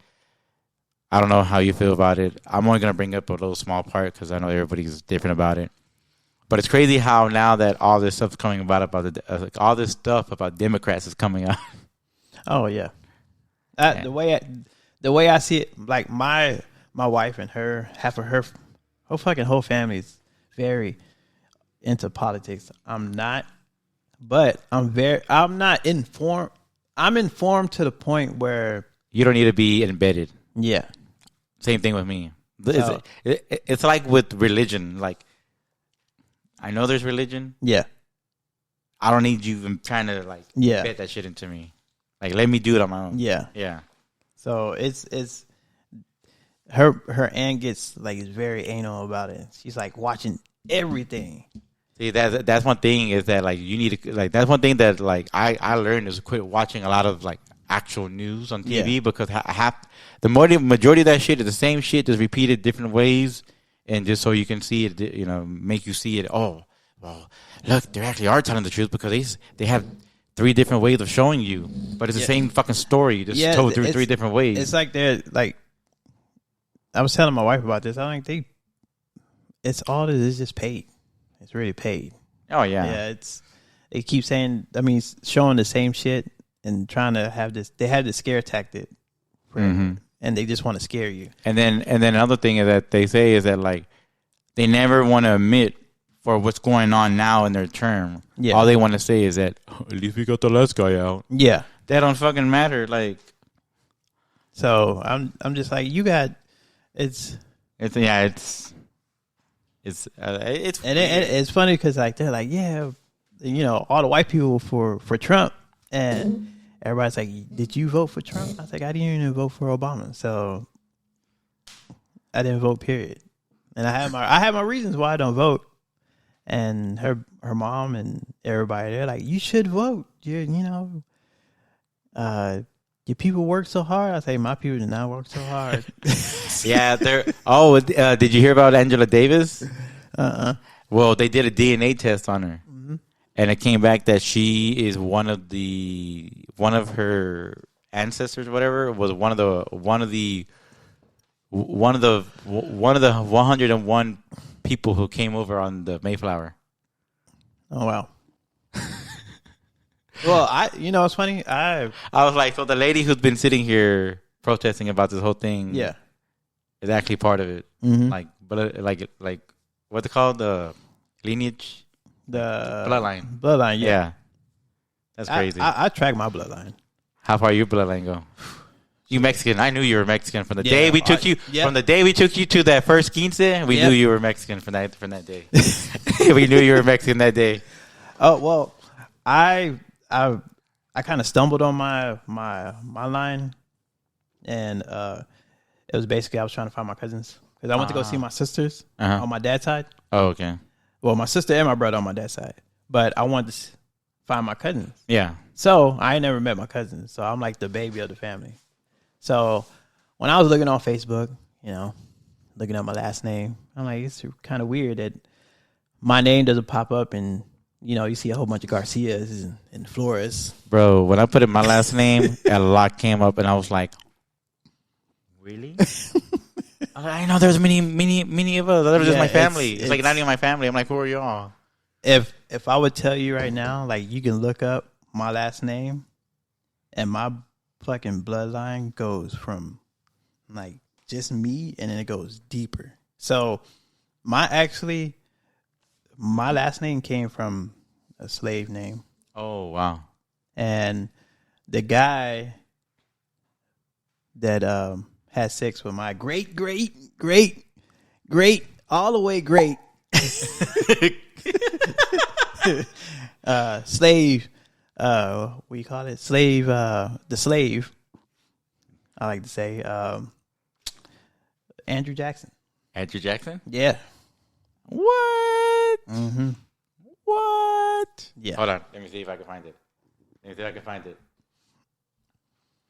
I don't know how you feel about it. I'm only gonna bring up a little small part because I know everybody's different about it. But it's crazy how now that all this stuff's coming about all this stuff about Democrats is coming out. Oh yeah, the way I see it, like my wife and half of her fucking whole family is very into politics. I'm not, but I'm not informed. I'm informed to the point where You don't need to be embedded. yeah, Same thing with me. It's like with religion. Like, I know there's religion. yeah, I don't need you trying to bet that shit into me. Like, let me do it on my own. yeah. Yeah. So it's her aunt gets is very anal about it. She's like watching everything. See, that's one thing is that you need to that's one thing that I learned is quit watching a lot of actual news on TV because the majority of that shit is the same shit just repeated different ways, and just so you can see it, make you see it. Oh, well, look, they actually are telling the truth because they have 3 different ways of showing you, but it's the same fucking story just told through 3 different ways. It's like they're I was telling my wife about this. I think it's all it is just paid. It's really paid. Oh yeah. Yeah, they keep saying, showing the same shit and trying to have this. They have this scare tactic, and they just want to scare you. And then another thing is that they say is that they never want to admit for what's going on now in their term. Yeah. All they want to say is that at least we got the last guy out. Yeah. That don't fucking matter. So I'm just like, you got it's it's funny because they're like, yeah, all the white people for Trump, and everybody's like, "Did you vote for Trump?" I was like, "I didn't even vote for Obama, so I didn't vote. Period." And I had my reasons why I don't vote. And her mom and everybody, they're like, "You should vote. Your people work so hard." I say, "My people did not work so hard." Yeah, they're. Oh, did you hear about Angela Davis? Well, they did a DNA test on her, and it came back that she is one of her ancestors, or whatever, was one of the 101 people who came over on the Mayflower. Oh wow. Well, it's funny. I was like, so the lady who's been sitting here protesting about this whole thing, Yeah, is actually part of it. Like what's it called? The lineage, the bloodline. Yeah, That's crazy. I track my bloodline. How far your bloodline go? You Mexican? I knew you were Mexican from the day we took you. From the day we took you to that first quince, we knew you were Mexican from that day. We knew you were Mexican that day. Oh well, I kind of stumbled on my line, and it was basically I was trying to find my cousins because I went to go see my sisters on my dad's side. Oh, okay. Well, my sister and my brother on my dad's side, but I wanted to find my cousins. Yeah. So I ain't never met my cousins, so I'm like the baby of the family. So when I was looking on Facebook, looking at my last name, I'm like, it's kind of weird that my name doesn't pop up, and you see a whole bunch of Garcias and Flores. Bro, when I put in my last name, a lot came up, and I was like, really? I know there's many of us. That was just my family. It's like not even my family. I'm like, who are y'all? If I would tell you right now, like you can look up my last name, and my fucking bloodline goes from like just me, and then it goes deeper. So my last name came from a slave name. Oh wow! And the guy that had sex with my great all the way great slave. What do you call it? Slave. The slave. I like to say Andrew Jackson. Andrew Jackson? Yeah. What? Mm-hmm. What? Yeah. Hold on. Let me see if I can find it.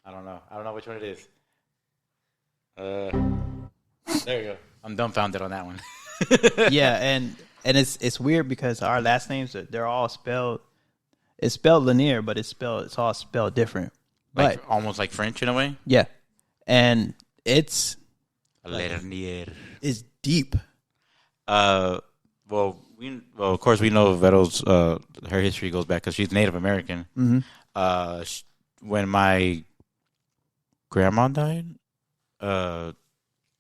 I don't know. Which one it is. There you go. I'm dumbfounded on that one. Yeah, and it's weird because our last names they're all spelled. It's spelled linear, but it's all spelled different. Like almost like French in a way. Yeah, and it's linear. It's deep. Well, of course we know Veto's her history goes back because she's Native American. Mm-hmm. When my grandma died,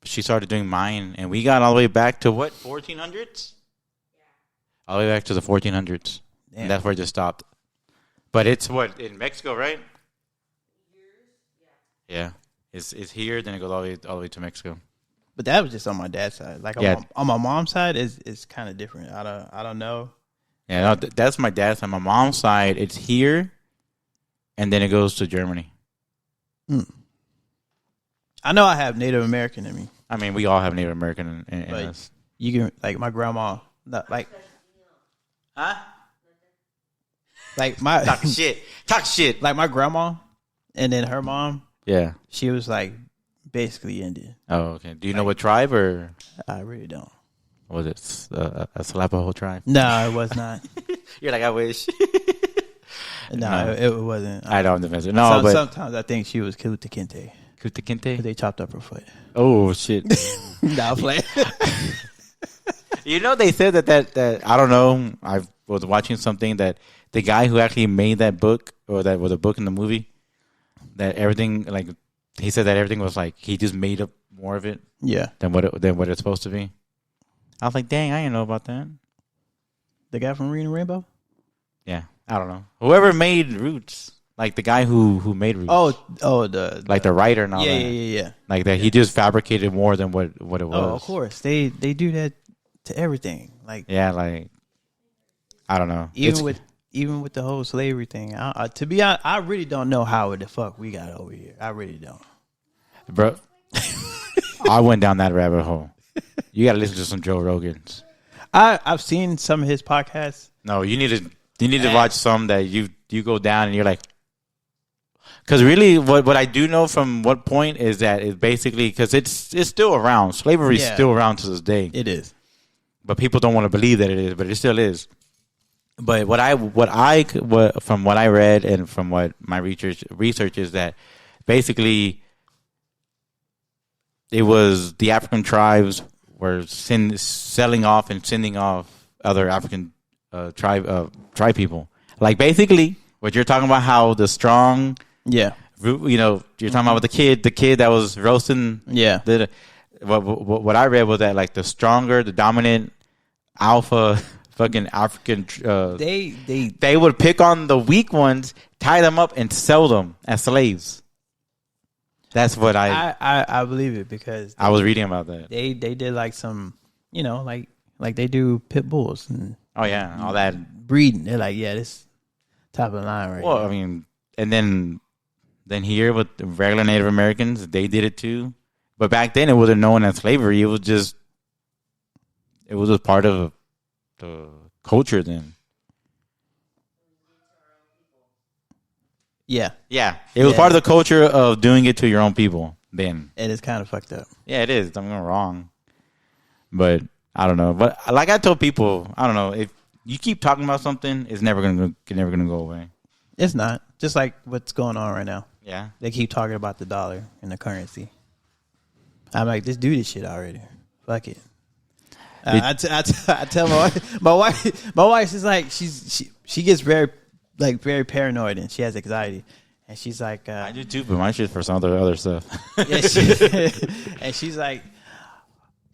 she started doing mine, and we got all the way back to what 1400s. Yeah. All the way back to the 1400s, and that's where it just stopped. But it's what in Mexico, right? Yeah. It's here, then it goes all the way to Mexico. But that was just on my dad's side. Like on my mom's side, it's kind of different. I don't know. Yeah, no, that's my dad's side. My mom's side, it's here, and then it goes to Germany. I know I have Native American in me. I mean, we all have Native American in us. You can like my grandma, like, huh? Like my talk shit. Like my grandma, and then her mom. Yeah, she was like basically Indian. Oh, okay. Do you know what tribe or? I really don't. Was it a Slapaho tribe? No, it was not. You're like, I wish. No, it wasn't. I don't defend it. No, but sometimes I think she was Kuta Kinte. Kuta Kinte? They chopped up her foot. Oh shit! Nah, play. You know, they said that I don't know. I was watching something that the guy who actually made that book, or that was a book in the movie, that everything, like, he said that everything was like he just made up more of it. Yeah. Than what it's supposed to be. I was like, dang, I didn't know about that. The guy from Reading Rainbow? Yeah, I don't know. Whoever made Roots, like the guy who made Roots. Oh, the writer and all that. Yeah. Like that, he just fabricated more than what it was. Oh, of course, they do that to everything. Like, yeah, like, I don't know. Even with even with the whole slavery thing, to be honest, I really don't know how the fuck we got over here. I really don't. Bro, I went down that rabbit hole. You got to listen to some Joe Rogans. I've seen some of his podcasts. No, you need to watch some that you go down and you're like, because really what I do know from what point is that it's basically because it's still around. Slavery is still around to this day. It is, but people don't want to believe that it is, but it still is. But from what I read and from what my research is that basically it was the African tribes were selling off and sending off other African tribe people. Like basically what you're talking about, how the strong, you're talking about the kid that was roasting. Yeah. What I read was that like the stronger, the dominant alpha fucking African, they would pick on the weak ones, tie them up, and sell them as slaves. That's what I believe it because I was reading about that. They did like some, like they do pit bulls and all that breeding. They're like, this top of the line right. Well, now. I mean, and then here with the regular Native Americans, they did it too. But back then, it wasn't known as slavery. It was just part of the culture then. Yeah. It was part of the culture of doing it to your own people then. And it's kind of fucked up. Yeah, it is. I'm not wrong. But I don't know. But like I told people, I don't know, if you keep talking about something, it's never gonna go away. It's not. Just like what's going on right now. Yeah. They keep talking about the dollar and the currency. I'm like, just do this shit already. Fuck it. I tell my wife is like she gets very paranoid and she has anxiety, and she's like, I do too, but my shit's for some other stuff. And she's like,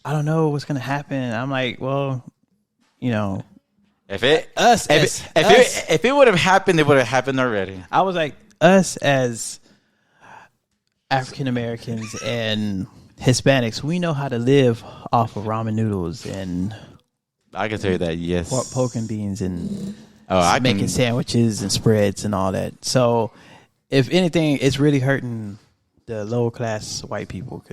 I don't know what's gonna happen. I'm like, well, if it would have happened, it would have happened already. I was like, us as African Americans and Hispanics, we know how to live off of ramen noodles and I can tell you that, yes. Pork and beans and making sandwiches and spreads and all that. So, if anything, it's really hurting the lower class white people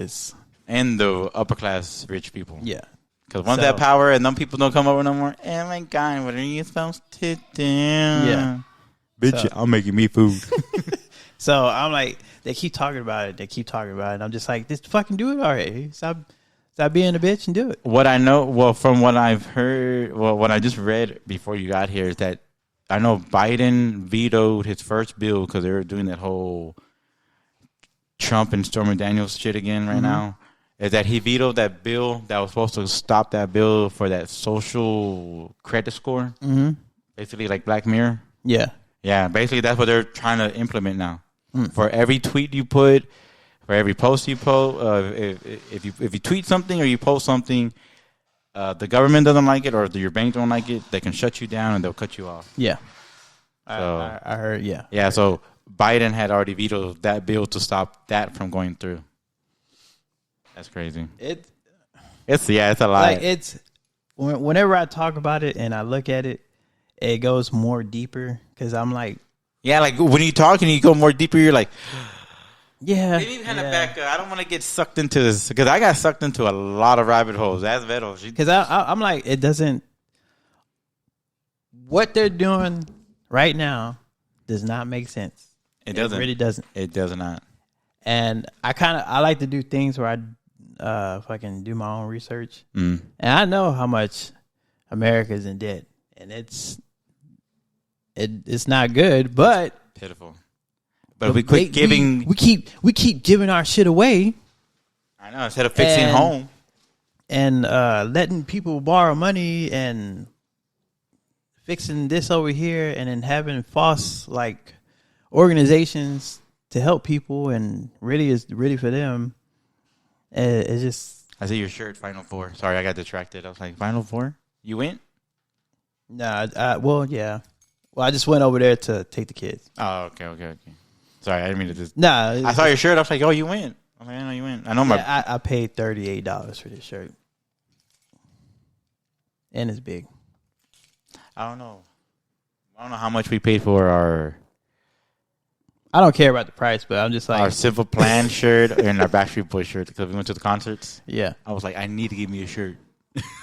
and the upper class rich people. Yeah. Because once that power and them people don't come over no more, oh my God, what are you supposed to do? Yeah. Bitch, I'm making me food. So I'm like, they keep talking about it. And I'm just like, just fucking do it already. Stop being a bitch and do it. What I know, from what I've heard, what I just read before you got here is that I know Biden vetoed his first bill because they were doing that whole Trump and Stormy Daniels shit again right now. Is that he vetoed that bill that was supposed to stop that bill for that social credit score. Mm-hmm. Basically like Black Mirror. Yeah. Yeah, basically that's what they're trying to implement now. For every tweet you put, for every post you post, if you tweet something or you post something, the government doesn't like it or your bank don't like it, they can shut you down and they'll cut you off. Yeah. So, I heard, yeah. Yeah, so Biden had already vetoed that bill to stop that from going through. That's crazy. It's a lot. Like whenever I talk about it and I look at it, it goes more deeper because I'm like, yeah, like when you talk and you go more deeper, you're like, yeah. Maybe kind of back up. I don't want to get sucked into this because I got sucked into a lot of rabbit holes. That's Veto. Because I'm like, it doesn't. What they're doing right now does not make sense. It doesn't. It really doesn't. It does not. And I like to do things where fucking do my own research. And I know how much America's in debt, and it's not good, but pitiful. But we quit giving. We keep giving our shit away. I know, instead of fixing home and letting people borrow money and fixing this over here, and then having false like organizations to help people, and really is really for them. It's just. I see your shirt, Final Four. Sorry, I got distracted. I was like, Final Four? You went? Nah. Well, yeah. Well, I just went over there to take the kids. Oh, okay. Sorry, I didn't mean to just. Nah. I saw your shirt. I was like, oh, you went. I was like, I know you went. I know I paid $38 for this shirt. And it's big. I don't know. I don't know how much we paid for I don't care about the price, but I'm just like our Simple Plan shirt and our Backstreet Boys shirt because we went to the concerts. yeah. I was like, I need to give me a shirt.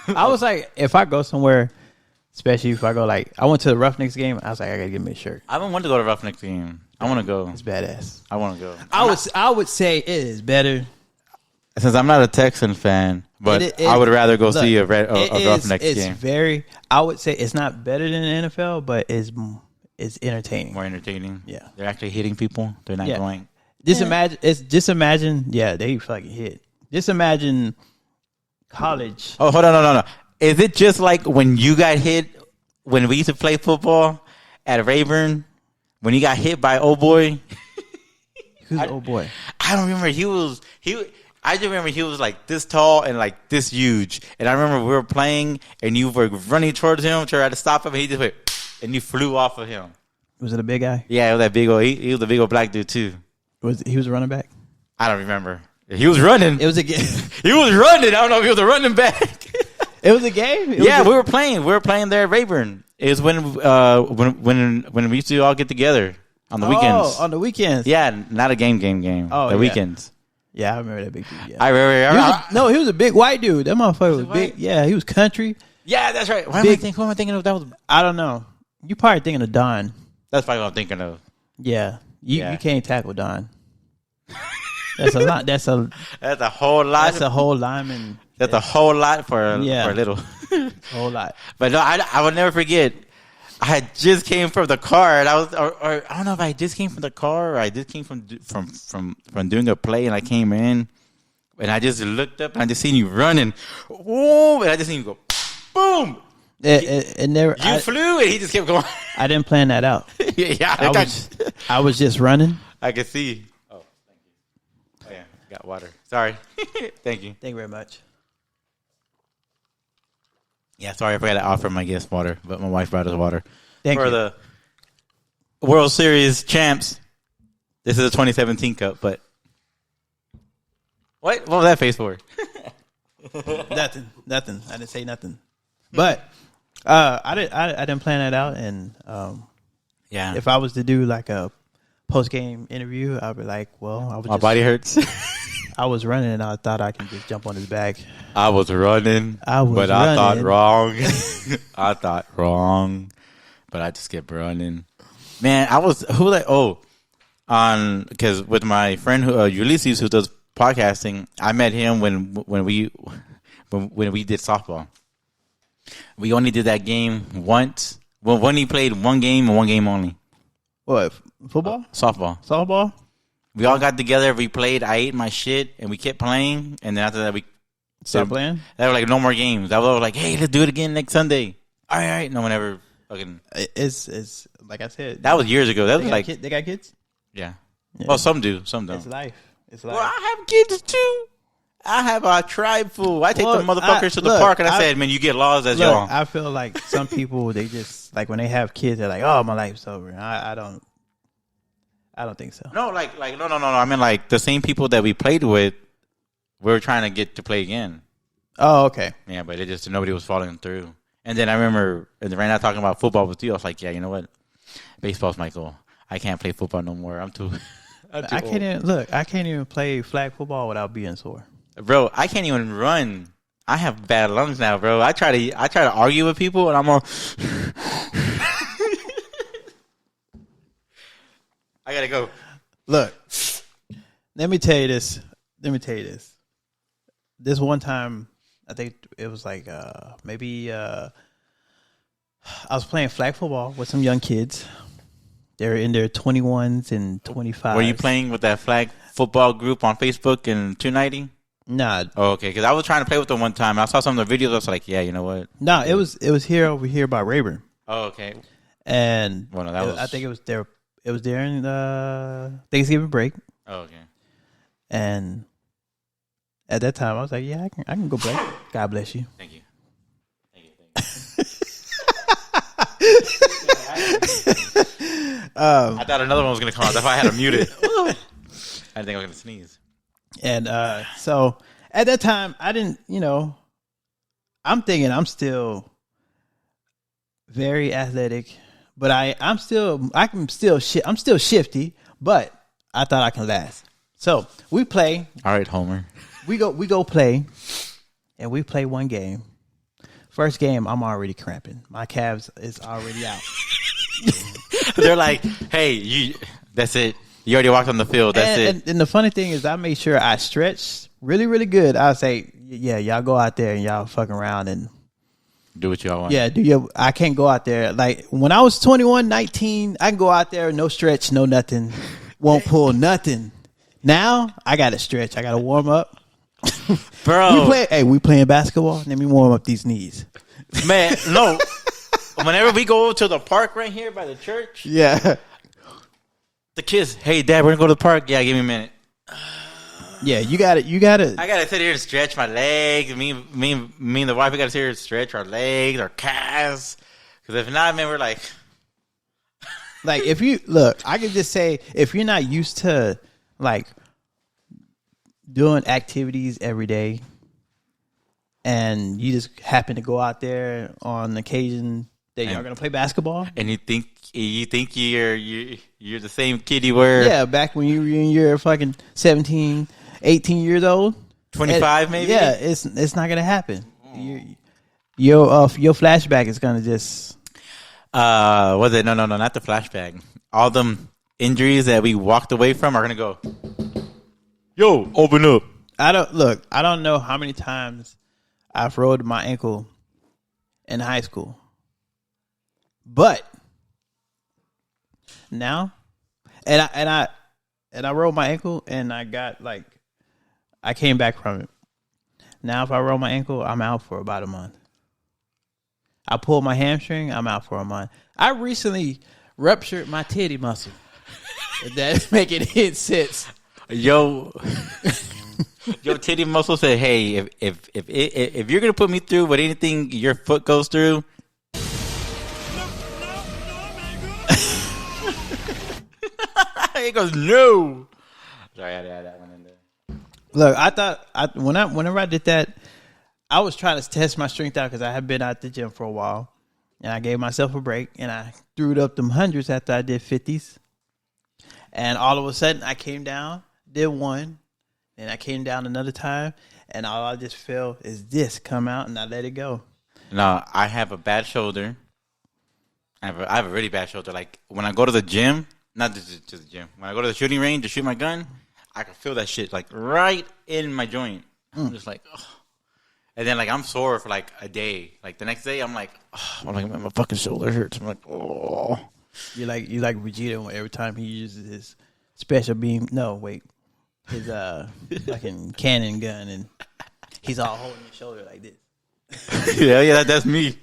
I was like, if I go somewhere, especially if I go like, I went to the Roughnecks game, I was like, I gotta give me a shirt. I haven't wanted to go to Roughnecks game. I want to go. It's badass. I want to go. I would say it is better. Since I'm not a Texan fan, but I would rather go see a Roughnecks game. Very. I would say it's not better than the NFL, but it's entertaining. More entertaining. Yeah. They're actually hitting people. They're not going. Just imagine. Yeah, they fucking hit. Just imagine college. Oh, hold on, no. Is it just like when you got hit when we used to play football at Rayburn? When he got hit by old boy? Who's old boy? I don't remember. I just remember he was like this tall and like this huge. And I remember we were playing and you were running towards him, trying to stop him, and he just went, and you flew off of him. Was it a big guy? Yeah, it was that big old. He was a big old black dude too. He was a running back? I don't remember. He was running. It was a game. He was running. I don't know if he was a running back. It was a game? We were playing. We were playing there at Rayburn. It was when we used to all get together on the weekends. Oh, on the weekends. Yeah, not a game. Oh, the yeah. weekends. Yeah, I remember that big dude. Yeah. I remember. He was a big white dude. That motherfucker was white? big. Yeah, he was country. Yeah, that's right. Who am I thinking of? That was. I don't know. You probably thinking of Don. That's probably what I'm thinking of. Yeah. You can't tackle Don. That's a lot. That's a whole lot. That's a whole lineman. That's a whole lot for a little. Whole lot. But no, I will never forget. I had just came from the car, and I was, or I don't know if I just came from the car or I just came from doing a play, and I came in, and I just looked up and I just seen you running, whoa, and I just seen you go, boom. It never. You flew, and he just kept going. I didn't plan that out. I was just running. I could see. Oh, thank you. Oh yeah, got water. Sorry. Thank you. Thank you very much. Yeah, sorry, I forgot to offer my guest water, but my wife brought us water. Thank you. For the World Series champs. This is a 2017 cup, but what was that face for? Nothing. I didn't say nothing. But I didn't plan that out, and yeah, if I was to do like a post game interview, I'd be like, well, my body hurts. I was running, and I thought I can just jump on his back. I was running, I thought wrong. I thought wrong, but I just kept running. Man, because with my friend Ulysses, who does podcasting, I met him when we did softball. We only did that game once. Well, when he played one game and one game only. What, football? Softball. We all got together. We played. I ate my shit, and we kept playing. And then after that, we stopped playing. They were like, no more games. I was like, hey, let's do it again next Sunday. All right. No one ever fucking. It's like I said. That was years ago. That was like they got kids. Yeah. Well, some do, some don't. It's life. Well, I have kids too. I have a tribe full. I take the motherfuckers to the park, and I said, man, you get laws as y'all. I feel like some people, they just like when they have kids, they're like, oh, my life's over. I don't think so. No, no. I mean, like the same people that we played with, we were trying to get to play again. Oh, okay. Yeah, but it just nobody was following through. And then I remember right now talking about football with you. I was like, yeah, you know what? Baseball's my goal. I can't play football no more. I'm too. I can't even play flag football without being sore. Bro, I can't even run. I have bad lungs now, bro. I try to argue with people, and I'm all. I gotta go. Look, let me tell you this. This one time, I think it was like maybe I was playing flag football with some young kids. They're in their 21s and 25s. Were you playing with that flag football group on Facebook in 290? Nah. Oh, okay. Because I was trying to play with them one time. I saw some of the videos. I was like, yeah, you know what? No, it was over here by Rayburn. Oh, okay. And well, no, I think it was there. It was during Thanksgiving break. Oh, okay. And at that time, I was like, yeah, I can go play. God bless you. Thank you. I thought another one was going to come out. That's why I had to mute it. I didn't think I was going to sneeze. And so at that time, I didn't, I'm thinking I'm still very athletic, But I'm still shifty, but I thought I can last. So we play. All right, Homer. We go play, and we play one game. First game, I'm already cramping. My calves is already out. They're like, hey, that's it. You already walked on the field. That's it. And the funny thing is, I made sure I stretched really, really good. I say, yeah, y'all go out there and y'all fucking around and do what y'all want. Yeah, I can't go out there. Like, when I was 21, 19, I can go out there, no stretch, no nothing. Won't pull nothing. Now, I got to stretch. I got to warm up. Bro. We playing basketball. Let me warm up these knees. Man, no. Whenever we go to the park right here by the church. Yeah. The kids, hey, Dad, we're going to go to the park. Yeah, give me a minute. Yeah, you got to. I got to sit here and stretch my legs. Me and the wife, we got to sit here and stretch our legs, our calves. Because if not, man, we're like. Like, if you, look, I could just say, if you're not used to, like, doing activities every day, and you just happen to go out there on occasion that you're going to play basketball. And you think you're the same kid you were. Yeah, back when you were in your fucking 17, 18 years old. 25 maybe? Yeah, it's not going to happen. Your flashback is going to just... Was it? No, not the flashback. All them injuries that we walked away from are going to go, yo, open up. I don't know how many times I've rolled my ankle in high school. But now, and I rolled my ankle and I got I came back from it. Now, if I roll my ankle, I'm out for about a month. I pulled my hamstring, I'm out for a month. I recently ruptured my titty muscle. If that's making it sense. Yo, titty muscle said, hey, if you're gonna put me through with anything your foot goes through. He goes, no. Sorry, I had to add that one in there. Look, I thought whenever I did that, I was trying to test my strength out because I had been out the gym for a while, and I gave myself a break, and I threw it up them hundreds after I did 50s, and all of a sudden I came down, did one, and I came down another time, and all I just felt is this come out, and I let it go. No, I have a bad shoulder. I have a really bad shoulder. Like when I go to the gym, not just to the gym. When I go to the shooting range to shoot my gun, I can feel that shit like right in my joint. I'm just like, ugh. And then like I'm sore for like a day. Like the next day, I'm like, oh, my fucking shoulder hurts. I'm like, oh. You like Vegeta every time he uses his special beam. No, wait, his fucking cannon gun, and he's all holding his shoulder like this. Yeah, that's me.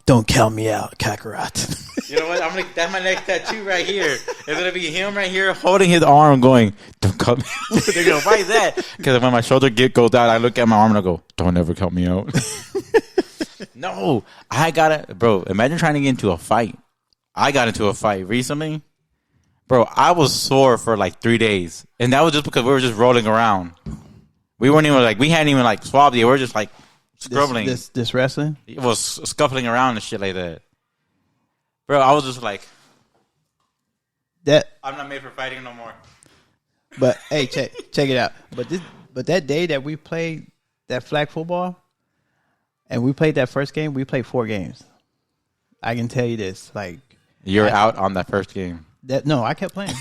Don't count me out, Kakarot. You know what? That's my next tattoo right here. It's gonna be him right here holding his arm, going, "Don't cut me." They're going, why is that? Because when my shoulder goes down, I look at my arm and I go, "Don't ever cut me out." No, I gotta, bro. Imagine trying to get into a fight. I got into a fight recently, bro. I was sore for like 3 days, and that was just because we were just rolling around. We weren't even we hadn't even swabbed yet. We were just scrubbling. This wrestling? It was scuffling around and shit like that. Bro, I was just like, that. I'm not made for fighting no more. But hey, check it out. But that day that we played that flag football, and we played that first game, we played 4 games. I can tell you this, you're out on that first game. No, I kept playing.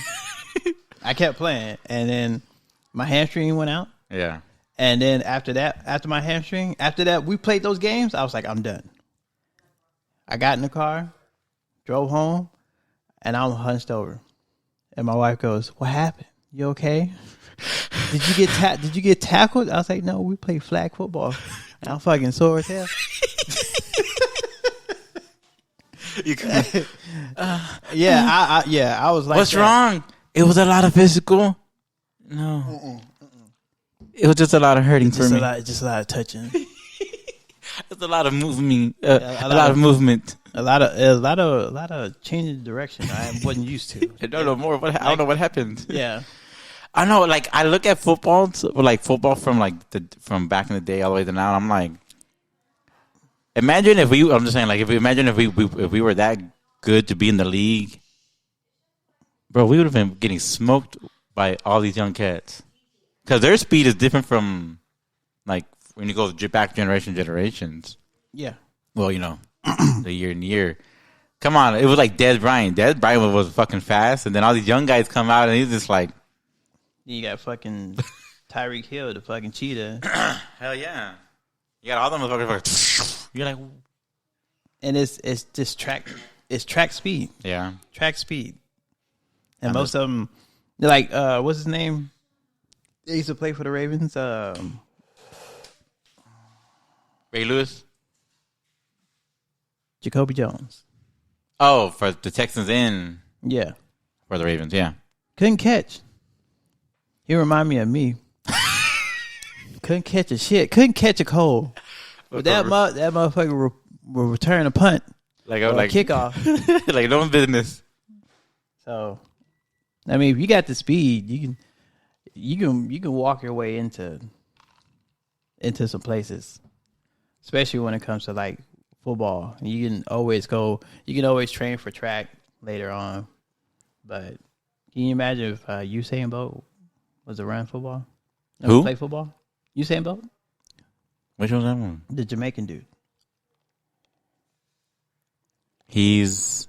And then my hamstring went out. Yeah. And then after that, we played those games. I was like, I'm done. I got in the car, drove home, and I'm hunched over. And my wife goes, "What happened? You okay? Did you get tackled?" I was like, "No, we played flag football." And I'm fucking sore as hell. I was like, "What's wrong?" It was a lot of physical. No. It was just a lot of hurting for me. Just a lot of touching. It's a lot of movement. A lot of movement. A lot of changing direction. I wasn't used to. I don't know more. I don't know what happened. Yeah, I know. I look at football, football from back in the day all the way to now. I'm like, imagine if we. I'm just saying, if we were that good to be in the league, bro, we would have been getting smoked by all these young cats. Because their speed is different from, like, when you go back generations. Yeah. Well, the year and year. Come on, it was like Dez Bryant. Dez Bryant was fucking fast, and then all these young guys come out, and he's just like... You got fucking Tyreek Hill, the fucking cheetah. Hell yeah. You got all them motherfuckers. You're like... And it's just track speed. Yeah. Track speed. And most of them, they're like, what's his name? They used to play for the Ravens. Ray Lewis? Jacoby Jones. Oh, for the Texans in. Yeah. For the Ravens, yeah. Couldn't catch. He remind me of me. Couldn't catch a shit. Couldn't catch a cold. But that motherfucker will return a punt. Like a kickoff. Like no business. So, I mean, if you got the speed, you can walk your way into some places, especially when it comes to like football. You can always train for track later on. But can you imagine if Usain Bolt was to run football? Who? Play football? Usain Bolt? Which one's that one? The Jamaican dude. He's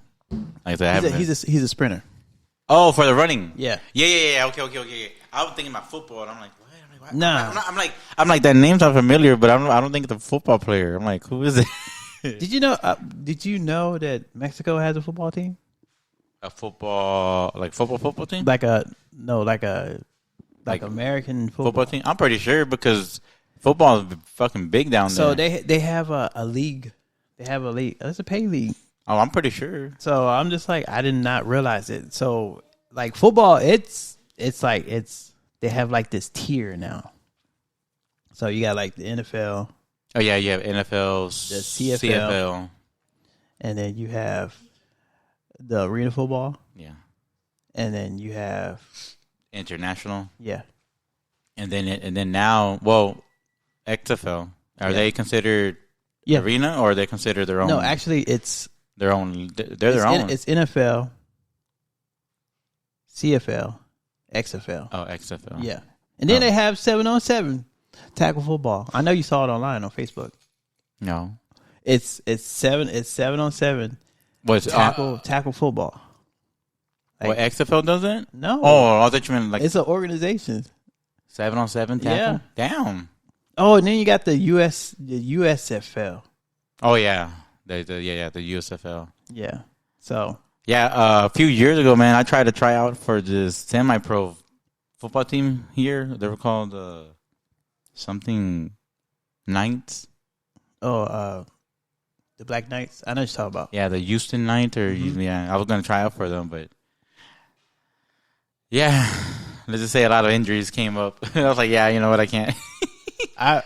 like that. He's a sprinter. Oh, for the running. Yeah. Yeah. Okay. I was thinking about football, and I'm like, what? Nah. I'm like that name's not familiar, but I don't think it's a football player. I'm like, who is it? Did you know that Mexico has a football team? A football team? Like American football team? I'm pretty sure because football is fucking big down there. So they have a league. They have a league. It's a pay league. Oh, I'm pretty sure. So I'm just like, I did not realize it. So like football, it's they have like this tier now. So you got like the NFL. Oh yeah, you have NFL, the CFL, and then you have the arena football. Yeah, and then you have international. Yeah, and then now, well, XFL. Are they considered arena, or are they considered their own? No, actually, it's their own. They're their own. It's NFL, CFL, XFL. Oh, XFL. Yeah, and then they have 7-on-7 tackle football. I know you saw it online on Facebook. No, it's 7-on-7. What's tackle football? Like, what XFL doesn't? No. Oh, I thought you meant like it's an organization. 7-on-7 tackle. Yeah. Damn. Oh, and then you got the USFL. Oh yeah, the USFL. Yeah. So. Yeah, a few years ago, man, I tried to try out for this semi-pro football team here. They were called something Knights. Oh, the Black Knights. I know what you're talking about. Yeah, the Houston Knights, or yeah, I was gonna try out for them, but yeah, let's just say a lot of injuries came up. I was like, yeah, you know what, I can't. I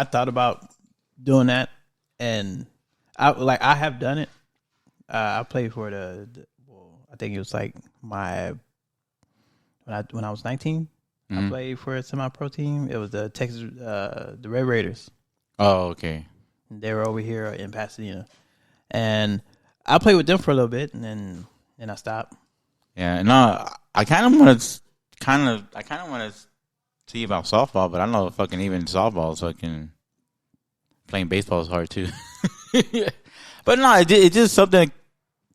thought about doing that, and I have done it. I played for I think it was like when I was 19. I played for a semi-pro team. It was the Texas, the Red Raiders. Oh, okay. They were over here in Pasadena, and I played with them for a little bit, and then I stopped. Yeah, no, I kind of want to see about softball, but I don't know fucking even softball, so I can playing baseball is hard too. But no, it's just something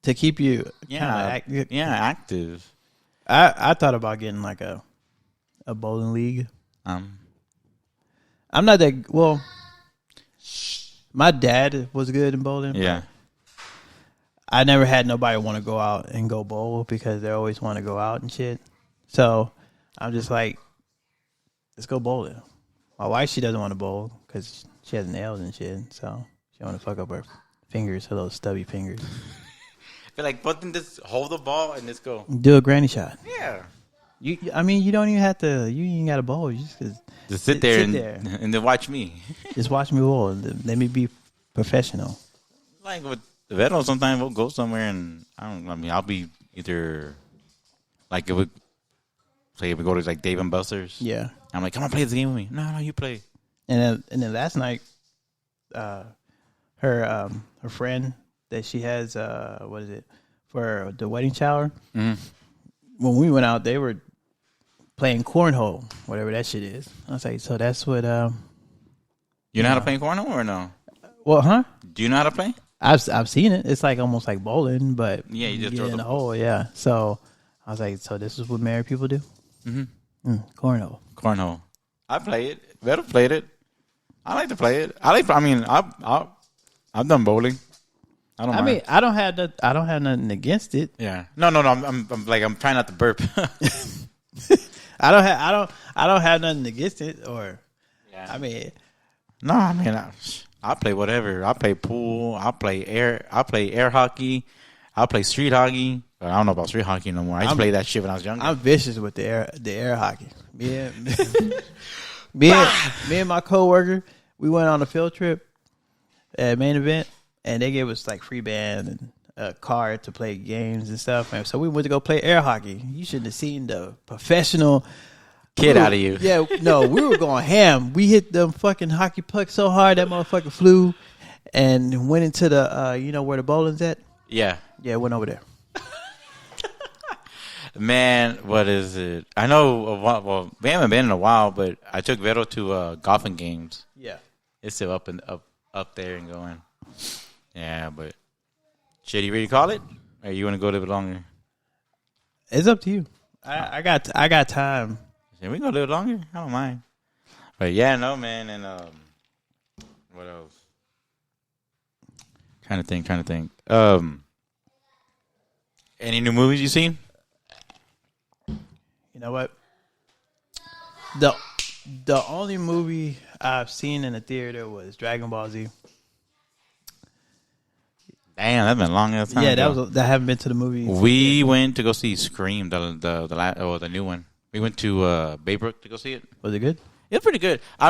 to keep you active. I thought about getting like a bowling league. I'm not that well. My dad was good in bowling. Yeah. I never had nobody want to go out and go bowl because they always want to go out and shit. So I'm just like, let's go bowling. My wife, she doesn't want to bowl because she has nails and shit. So she want to fuck up her fingers, her little stubby fingers. Feel like, but then just hold the ball and just go. Do a granny shot. Yeah. You don't even have to. You ain't got to bowl. You just sit there and then watch me. Just watch me bowl. Let me be professional. Like with the veterans, sometimes we'll go somewhere and I'll be either like if we go to like Dave and Buster's. Yeah. I'm like, come on, play this game with me. No, you play. And then last night, her friend that she has. What is it for the wedding shower? Mhm. When we went out, they were playing cornhole, whatever that shit is. I was like, so that's what. You know how to play cornhole or no? Well, huh? Do you know how to play? I've seen it. It's like almost like bowling, but Yeah, you just get throw in the the hole. Yeah. So I was like, so this is what married people do. Mm-hmm. Cornhole. Cornhole. I play it. Better played it. I like to play it. I've done bowling. I don't mind. I don't have nothing against it. Yeah. No. I'm trying not to burp. I don't have nothing against it. Or, Yeah. I mean, No, I play whatever. I play pool. I play air hockey. I play street hockey. But I don't know about street hockey no more. I used to play that shit when I was younger. I'm vicious with the air hockey. Me and my coworker, we went on a field trip at Main Event, and they gave us like free band and a card to play games and stuff. And so we went to go play air hockey. You should have seen the professional Kid out of you. Yeah, no, we were going ham. We hit them fucking hockey pucks so hard that motherfucker flew and went into the you know where the bowling's at? Yeah. Yeah, went over there. Man, what is it? I know. Well, we haven't been in a while, but I took Vero to golfing games. Yeah. It's still up there and going. Yeah, but shit, you ready to call it? Or you want to go a little bit longer? It's up to you. I got time. Yeah, we can go a little longer. I don't mind. But yeah, no, man. And what else? Trying to think. Any new movies you seen? You know what? The only movie I've seen in the theater was Dragon Ball Z. Damn, that's been a long ass time. Yeah, ago. that haven't been to the movie. We went to go see Scream, the new one. We went to Baybrook to go see it. Was it good? It's pretty good. I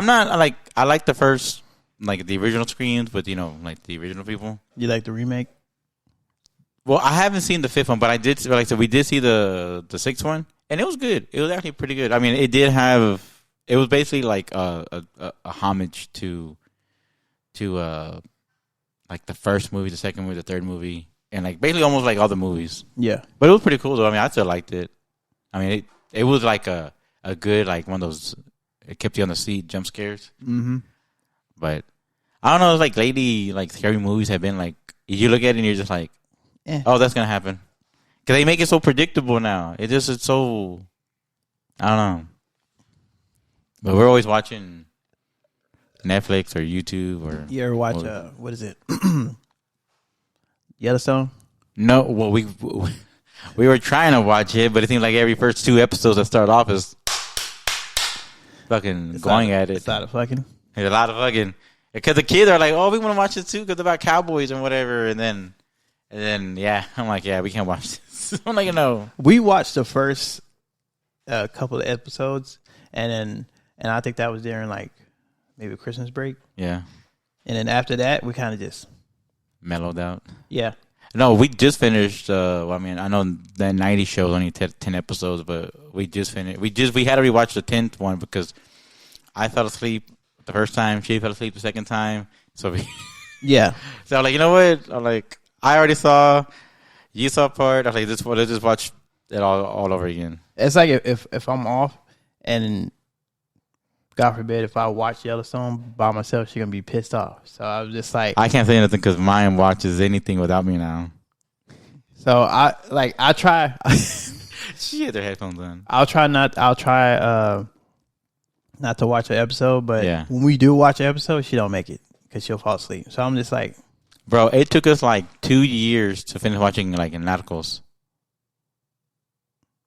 like the first, like the original Screams, but like the original people. You like the remake? Well, I haven't seen the fifth one, but I did. Like I said, we did see the sixth one, and it was good. It was actually pretty good. I mean, it did have. It was basically like a homage to like the first movie, the second movie, the third movie, and like basically almost like all the movies. Yeah, but it was pretty cool though. I mean, I still liked it. I mean, it was like a good like one of those. It kept you on the seat jump scares. Mm-hmm. But I don't know. It's like lately, like scary movies have been like you look at it and you're just like, oh, that's gonna happen because they make it so predictable now. It's so I don't know. But we're always watching Netflix or YouTube or. You ever watch what is it? Yellowstone? No, well we were trying to watch it, but it seems like every first two episodes that start off is fucking going at it. It's a lot of fucking. There's a lot of fucking because the kids are like, oh, we want to watch it too because they're about cowboys and whatever, and then yeah, I'm like, yeah, we can't watch this. I'm like, no. We watched the first couple of episodes, and I think that was during like maybe Christmas break. Yeah. And then after that, we kind of just mellowed out. Yeah. No, we just finished. I mean, I know that 90 show is only 10 episodes, but we just finished. We had to rewatch the 10th one because I fell asleep the first time. She fell asleep the second time. So yeah. So I'm like, you know what? I'm like, I already saw. You saw part. I'm like, let's just watch it all over again. It's like if I'm off and God forbid if I watch Yellowstone by myself, she's gonna be pissed off. So I was just like, I can't say anything because mine watches anything without me now. So I try. She had their headphones on. I'll try not to watch an episode, but yeah. When we do watch an episode, she don't make it because she'll fall asleep. So I'm just like, bro, it took us like 2 years to finish watching like Narcos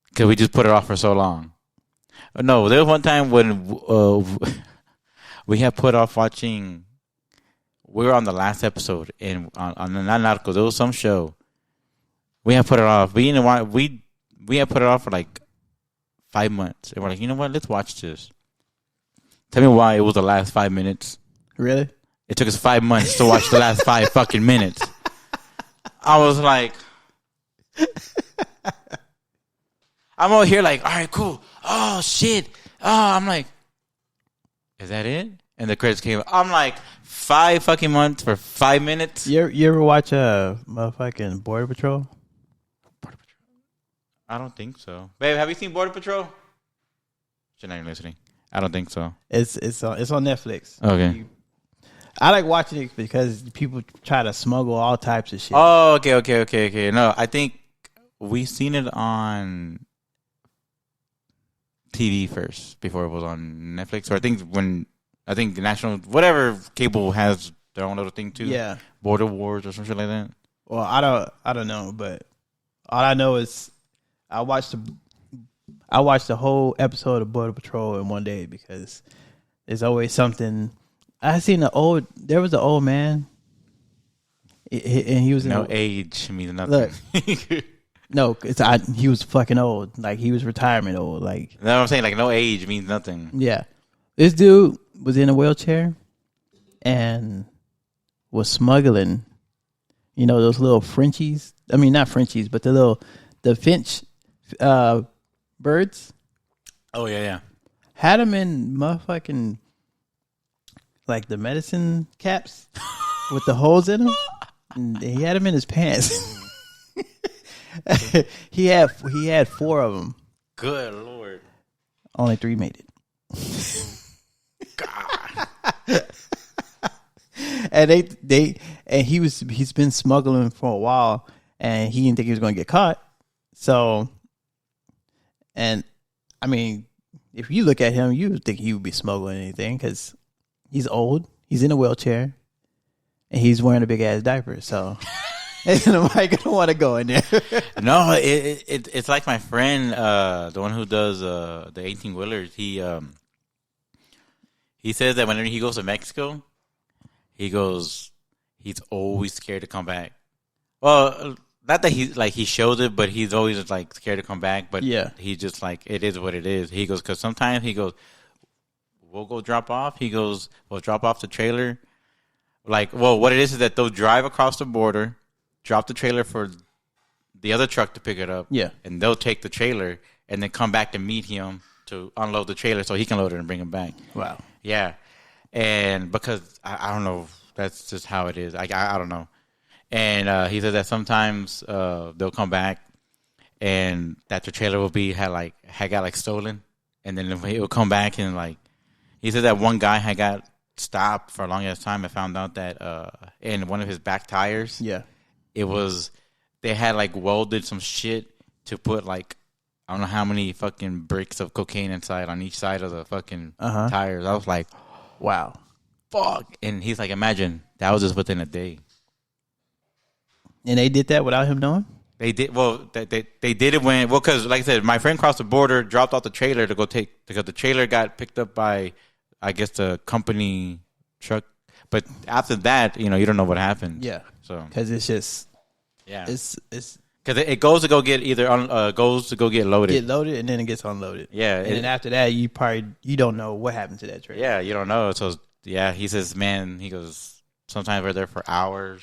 because we just put it off for so long. No, there was one time when we had put off watching. We were on the last episode and on the Narcos. There was some show. We had put it off. We had put it off for like 5 months, and we're like, you know what? Let's watch this. Tell me why it was the last 5 minutes. Really? It took us 5 months to watch the last 5 fucking minutes. I was like, I'm over here like, all right, cool. Oh, shit. Oh, I'm like, is that it? and the credits came. I'm like, 5 fucking months for 5 minutes. You ever watch motherfucking Border Patrol? I don't think so. Babe, have you seen Border Patrol? You're not even listening. I don't think so. It's on Netflix. Okay. I like watching it because people try to smuggle all types of shit. Oh, okay. No, I think we seen it on TV first before it was on Netflix. Or I think the national whatever cable has their own little thing too. Yeah. Border Wars or some shit like that. Well, I don't know, but all I know is I watched the whole episode of Border Patrol in one day because there's always something. I seen there was an old man, and he was no age means nothing. Look, no, he was fucking old. Like he was retirement old. Like that's what I'm saying. Like no age means nothing. Yeah, this dude was in a wheelchair and was smuggling. You know those little Frenchies. I mean, not Frenchies, but the finch birds. Oh yeah. Had them in motherfucking like the medicine caps with the holes in them. And he had them in his pants. he had 4 of them. Good Lord. Only 3 made it. God. And he's been smuggling for a while, and he didn't think he was going to get caught. So, and I mean, if you look at him, you would think he would be smuggling anything because he's old, he's in a wheelchair, and he's wearing a big ass diaper. So, nobody gonna want to go in there. No, it's like my friend, the one who does the 18-wheelers. He says that whenever he goes to Mexico, he's always scared to come back. Well, not that he shows it, but he's always like scared to come back. But yeah, he just like it is what it is. He goes because sometimes he goes, we'll go drop off. He goes, we'll drop off the trailer. Like, well, what it is that they'll drive across the border, drop the trailer for the other truck to pick it up. Yeah, and they'll take the trailer and then come back to meet him to unload the trailer so he can load it and bring him back. Wow. Yeah, and because I don't know, that's just how it is. I don't know. And he said that sometimes they'll come back and that the trailer will had got stolen, and then he will come back and like he said that one guy had got stopped for a long ass time and found out that in one of his back tires, they had like welded some shit to put like I don't know how many fucking bricks of cocaine inside on each side of the fucking tires. I was like, wow, fuck. And he's like, imagine that was just within a day. And they did that without him knowing? They did. Well, they did it because like I said, my friend crossed the border, dropped off the trailer to go because the trailer got picked up by, I guess, the company truck. But after that, you don't know what happened. Yeah. So because it's just, yeah, it's because it goes to go get goes to go get loaded. Get loaded and then it gets unloaded. Yeah. And then after that, you don't know what happened to that trailer. Yeah, you don't know. So yeah, he says, man, he goes, sometimes we're there for hours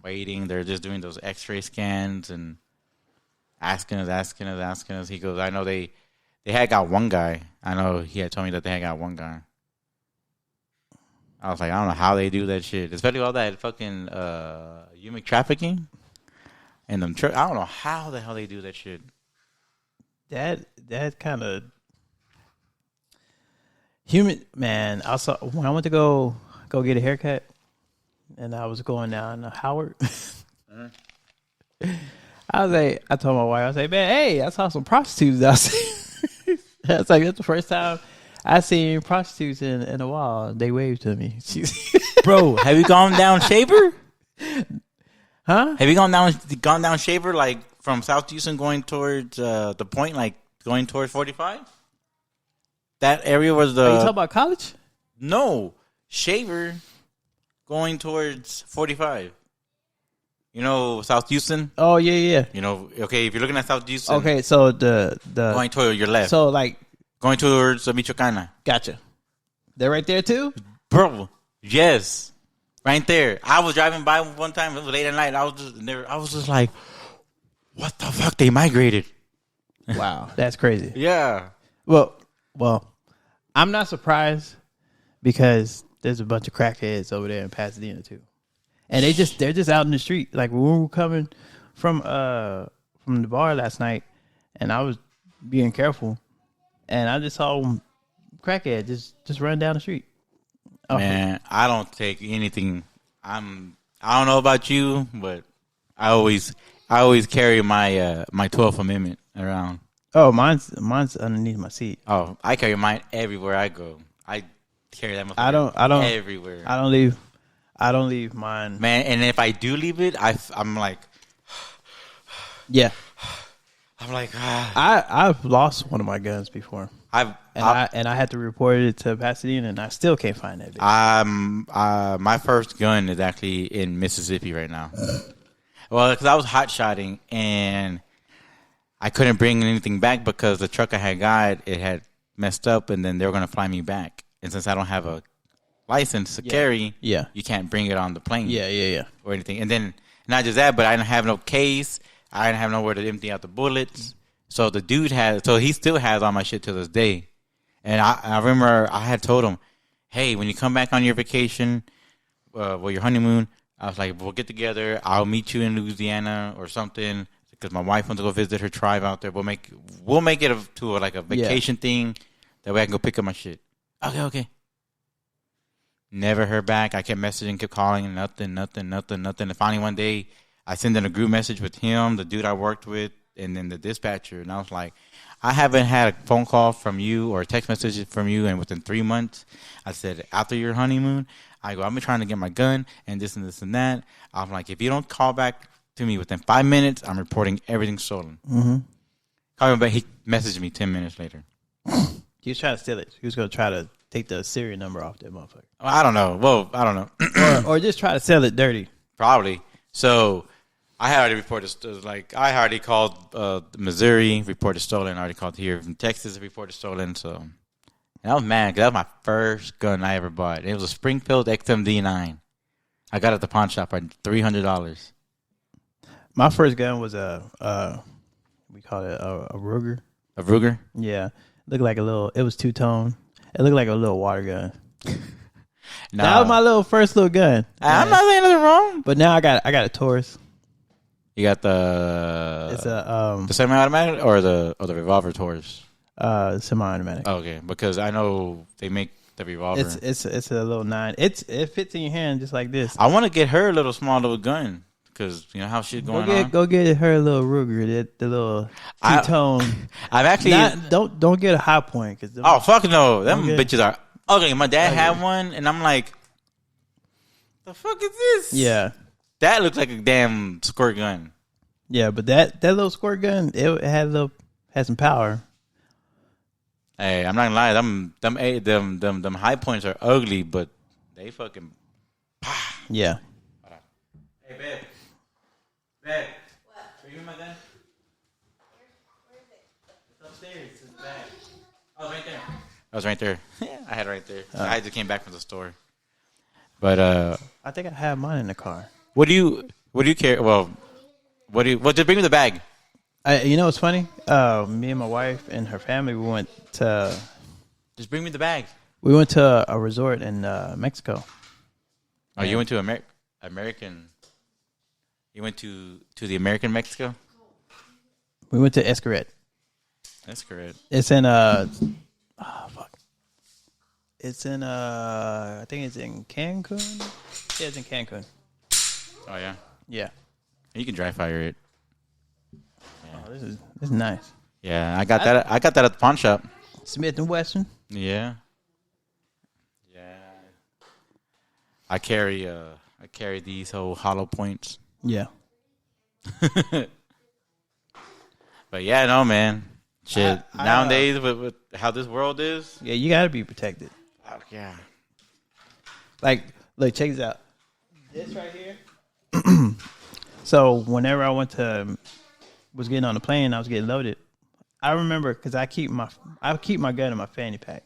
waiting. They're just doing those X-ray scans and asking us. He goes, I know they had got one guy. I know he had told me that they had got one guy. I was like, I don't know how they do that shit, especially all that fucking human trafficking and them. I don't know how the hell they do that shit. That kind of human man. Also, when I went to go get a haircut, and I was going down to Howard, I told my wife, I was like, man, hey, I saw some prostitutes outside. I was like, that's the first time I seen prostitutes in a while. They waved to me. Bro, have you gone down Shaver? Huh? Have you gone down Shaver, like from South Houston going towards the point, like going towards 45? That area was the. Are you talking about college? No, Shaver going towards 45. South Houston? Oh, yeah. Okay, if you're looking at South Houston. Okay, so the going toward your left. So like going towards Michoacana. Gotcha. They're right there too? Bro, yes. Right there. I was driving by one time, it was late at night. I was just like, what the fuck? They migrated. Wow, that's crazy. Yeah. Well, I'm not surprised because there's a bunch of crackheads over there in Pasadena too, and they're just out in the street. Like when we were coming from the bar last night, and I was being careful, and I just saw crackhead just run down the street. Oh. Man, I don't take anything. I don't know about you, but I always carry my my 12th Amendment around. Oh, mine's underneath my seat. Oh, I carry mine everywhere I go. I carry that. I don't everywhere. I don't leave mine. Man, and if I do leave it, I'm like, yeah. I'm like, I've lost one of my guns before. I had to report it to Pasadena, and I still can't find that bitch. My first gun is actually in Mississippi right now. Well, because I was hot shotting and I couldn't bring anything back because the truck I had got, it had messed up, and then they were going to fly me back. And since I don't have a license to carry, you can't bring it on the plane. Yeah. Or anything. And then not just that, but I didn't have no case. I didn't have nowhere to empty out the bullets. So the dude he still has all my shit to this day. And I remember I had told him, hey, when you come back on your vacation, your honeymoon, I was like, we'll get together. I'll meet you in Louisiana or something because my wife wants to go visit her tribe out there. We'll make it to a vacation thing. That way I can go pick up my shit. Okay. Never heard back. I kept messaging, kept calling, nothing. And finally one day, I sent in a group message with him, the dude I worked with, and then the dispatcher. And I was like, I haven't had a phone call from you or a text message from you and within 3 months. I said, after your honeymoon, I've been trying to get my gun and this and that. I'm like, if you don't call back to me within 5 minutes, I'm reporting everything stolen. Mm-hmm. Call me back. He messaged me 10 minutes later. He was trying to steal it. He was going to try to take the serial number off that motherfucker. I don't know. Well, I don't know. or just try to sell it dirty. Probably. So I had already reported, I already called Missouri, reported stolen. I already called here from Texas, reported stolen. So, and I was mad because that was my first gun I ever bought. It was a Springfield XMD9. I got it at the pawn shop for $300. My first gun was we call it a Ruger. A Ruger? Yeah. Looked like it was two-tone. It looked like a little water gun. No. That was my first little gun. I'm not saying nothing wrong. But now I got a Taurus. You got the It's the semi-automatic or the revolver Taurus? Semi-automatic. Oh, okay, because I know they make the revolver. It's a little 9. It fits in your hand just like this. I want to get her a little small little gun because you know how shit going on. Go get her a little Ruger, the little two-tone. I've actually don't get a high point because fuck no, them bitches are ugly. My dad had one, and I'm like, the fuck is this? Yeah. That looks like a damn squirt gun. Yeah, but that little squirt gun, it had some power. Hey, I'm not gonna lie, them high points are ugly, but they fucking. Yeah. Hey, babe. What? Are you in my gun? Where is it? It's upstairs. It's back. Oh, right there. I was right there. I had it right there. I just came back from the store. But I think I have mine in the car. What do you care? Well, just bring me the bag. You know what's funny? Me and my wife and her family, we went to Just bring me the bag. We went to a resort in Mexico. Oh, you went to American. You went to the American Mexico? We went to Escaret. Escaret. It's in It's in I think it's in Cancun. Yeah, it's in Cancun. Oh yeah. Yeah. You can dry fire it. Yeah. Oh, this is nice. Yeah, I got that at the pawn shop. Smith and Wesson. Yeah. Yeah. I carry these whole hollow points. Yeah. But yeah, no man. Shit. Nowadays with how this world is. Yeah, you gotta be protected. Oh, yeah. Like, look, check this out. This right here. So whenever I was getting on the plane, I was getting loaded. I remember because I keep my gun in my fanny pack.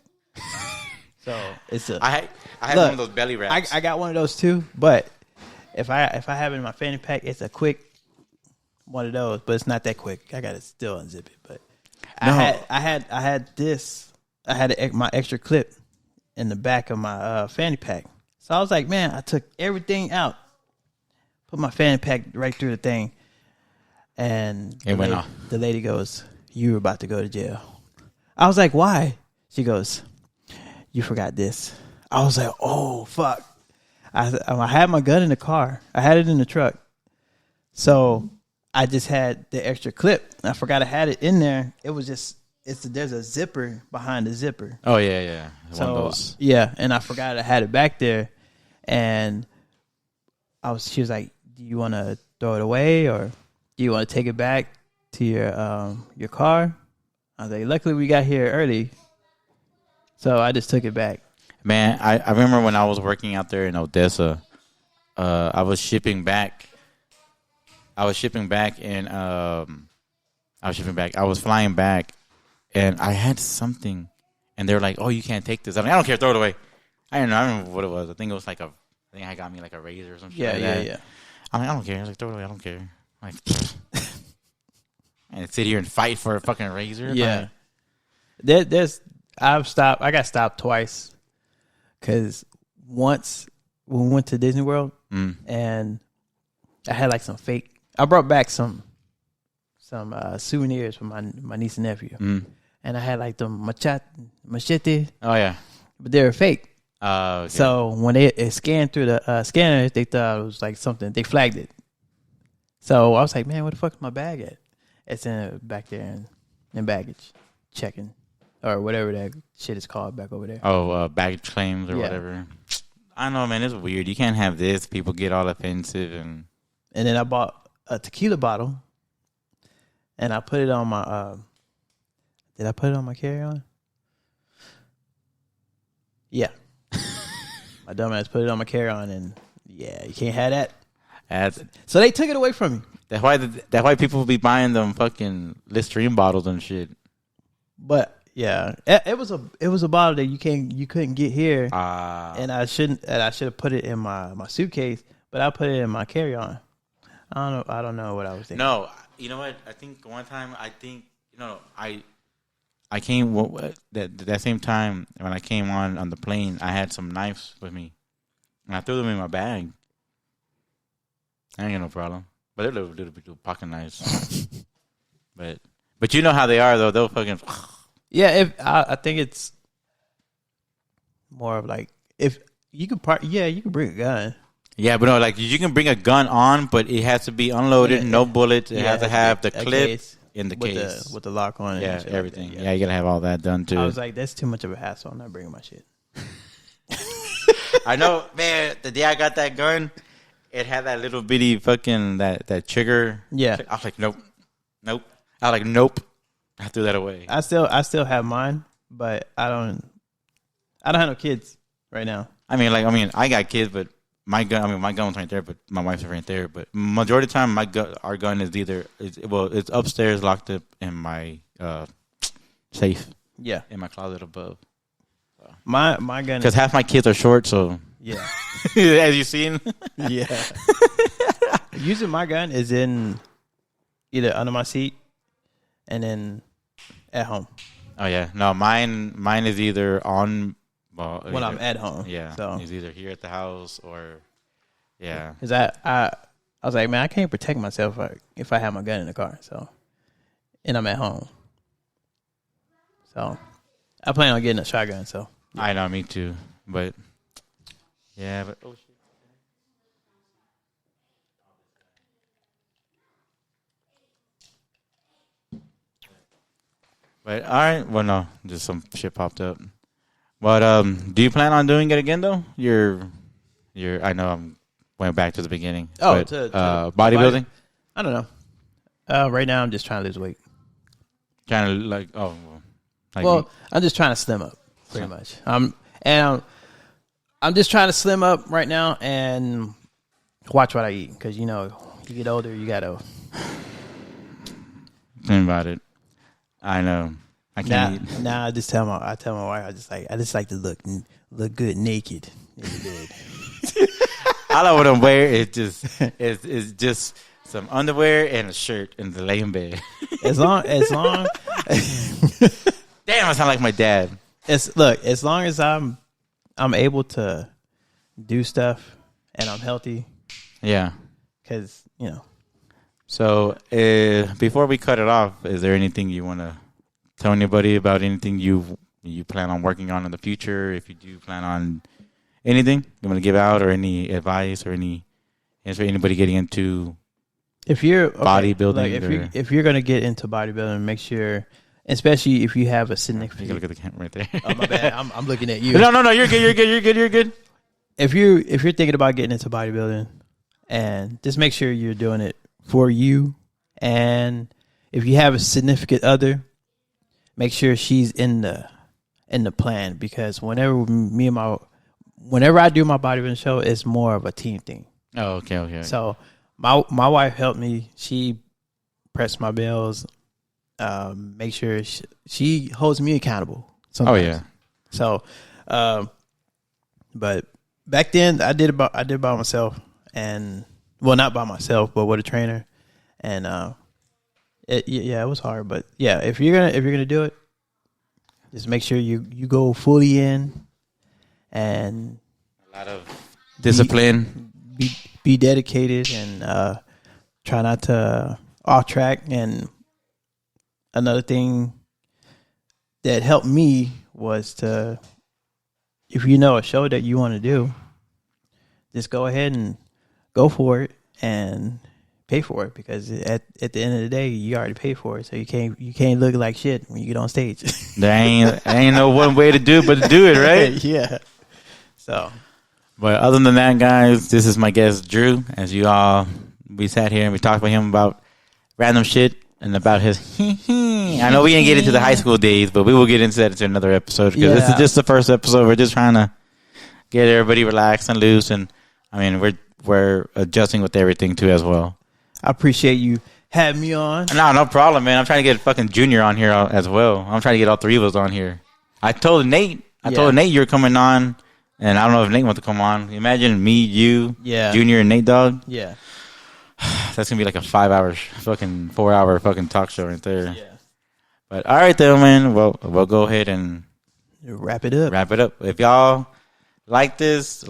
So it's I have one of those belly wraps. I got one of those too, but if I have it in my fanny pack, it's a quick one of those, but it's not that quick. I gotta still unzip it. But I had this. I had my extra clip in the back of my fanny pack. So I was like, man, I took everything out, put my fanny pack right through the thing, and It went off. the lady goes, "You were about to go to jail." I was like, "Why?" She goes, "You forgot this." I was like, "Oh fuck!" I had my gun in the car. I had it in the truck, so I just had the extra clip. I forgot I had it in there. It was just there's a zipper behind the zipper. Oh yeah. One So of those. yeah, and I forgot I had it back there, and she was like, "Do you want to throw it away or do you want to take it back to your car?" I was like, "Luckily we got here early, so I just took it back." Man, I remember when I was working out there in Odessa, I was shipping back. I was flying back, and I had something, and they were like, "Oh, you can't take this." I'm like, "I don't care, throw it away." I don't know. I don't remember what it was. I think it was I think I got me like a razor or something. Yeah. I'm like, "I don't care." I was like, "Throw it away. I don't care." I'm like, and sit here and fight for a fucking razor. Yeah. Like, I got stopped twice because once when we went to Disney World and I had like some fake. I brought back some souvenirs for my niece and nephew, and I had like the machete, oh yeah. but they were fake. Okay. So when it scanned through the scanner, they thought it was like something. They flagged it. So I was like, "Man, where the fuck is my bag at?" It's back there in baggage checking or whatever that shit is called back over there. Baggage claims or whatever. I don't know, man. It's weird. You can't have this. People get all offensive and then I bought a tequila bottle, and I put it on my. Did I put it on my carry-on? Yeah. My dumbass put it on my carry-on, and yeah, you can't have that. So they took it away from me. That's why people be buying them fucking Listerine bottles and shit. But yeah, it was a bottle that you couldn't get here, and I should have put it in my suitcase, but I put it in my carry-on. I don't know what I was thinking. No, you know what? I think one time I came that same time when I came on the plane. I had some knives with me, and I threw them in my bag. I ain't got no problem, but they're little pocket knives. but you know how they are though. They'll fucking Yeah, I think it's more of like if you could you could bring a gun. Yeah, but no, like you can bring a gun on, but it has to be unloaded, no bullets. It has to have the clip in the case with the lock on. Yeah, and everything. Like that, yeah, you gotta have all that done too. I was like, that's too much of a hassle. I'm not bringing my shit. I know, man. The day I got that gun, it had that little bitty fucking that trigger. Yeah, I was like, nope. I was like, nope. I threw that away. I still have mine, but I don't have no kids right now. I I got kids, but my gun was right there, but my wife's right there. But majority of the time, our gun is it's upstairs locked up in my safe. Yeah, in my closet above. My gun because half my kids are short, so yeah. As you seen, yeah. Using my gun is in either under my seat and then at home. Oh yeah, no, mine is either on. Well, when I'm at home. Yeah. So he's either here at the house or, yeah. Because I was like, man, I can't protect myself if I have my gun in the car. So, and I'm at home. So, I plan on getting a shotgun. So, yeah. I know, me too. But, yeah, but, oh shit. But, all right. Well, no, just some shit popped up. But do you plan on doing it again though? I know I'm going back to the beginning. Oh, but, to bodybuilding? I don't know. Right now I'm just trying to lose weight. Trying to I'm just trying to slim up, pretty much. I'm just trying to slim up right now and watch what I eat because you get older, you gotta. Think about it. I know. I can't eat. Now I tell my wife I just like to look good naked. All I want to wear is just some underwear and a shirt and the lay in bed. as long Damn, I sound like my dad. As long as I'm I'm able to do stuff and I'm healthy. Yeah. Because, you know. So before we cut it off, is there anything you want to tell anybody about anything you plan on working on in the future? If you do plan on anything you want to give out, or any advice, or any is there anybody getting into bodybuilding? Like if you're gonna get into bodybuilding, make sure, especially if you have a significant. You gotta look at the camera right there. Oh my bad, I'm looking at you. No, you're good. If you're thinking about getting into bodybuilding, and just make sure you're doing it for you, and if you have a significant other, make sure she's in the plan, because whenever I do my bodybuilding show, it's more of a team thing. Oh, okay. So my wife helped me. She pressed my bills. Make sure she holds me accountable sometimes. Oh yeah. So, but back then I did by myself, and well, not by myself, but with a trainer, and it was hard. But yeah, if you're gonna do it, just make sure you go fully in, and a lot of discipline. Be dedicated, and try not to off track. And another thing that helped me was to, if you know a show that you want to do, just go ahead and go for it and pay for it, because at the end of the day, you already paid for it, so you can't look like shit when you get on stage. There ain't no one way to do it but to do it, right? Yeah. So. But other than that, guys, this is my guest, Drew. As we sat here and we talked about him about random shit and about his I know we didn't get into the high school days, but we will get into that into another episode, because this is just the first episode. We're just trying to get everybody relaxed and loose, and I mean, we're adjusting with everything too as well. I appreciate you having me on. No problem, man. I'm trying to get fucking Junior on here as well. I'm trying to get all three of us on here. I told Nate you were coming on. And I don't know if Nate wants to come on. Imagine me, you, Junior, and Nate Dogg. Yeah. That's going to be like a 4-hour fucking talk show right there. Yeah. But all right, then, man. Well, we'll go ahead and wrap it up. If y'all like this,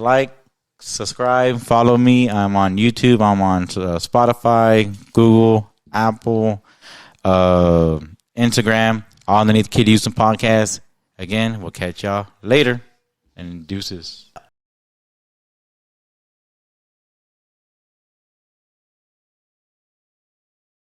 subscribe, follow me. I'm on YouTube. I'm on Spotify, Google, Apple, Instagram, all underneath Kid Houston Podcast. Again, we'll catch y'all later. And deuces.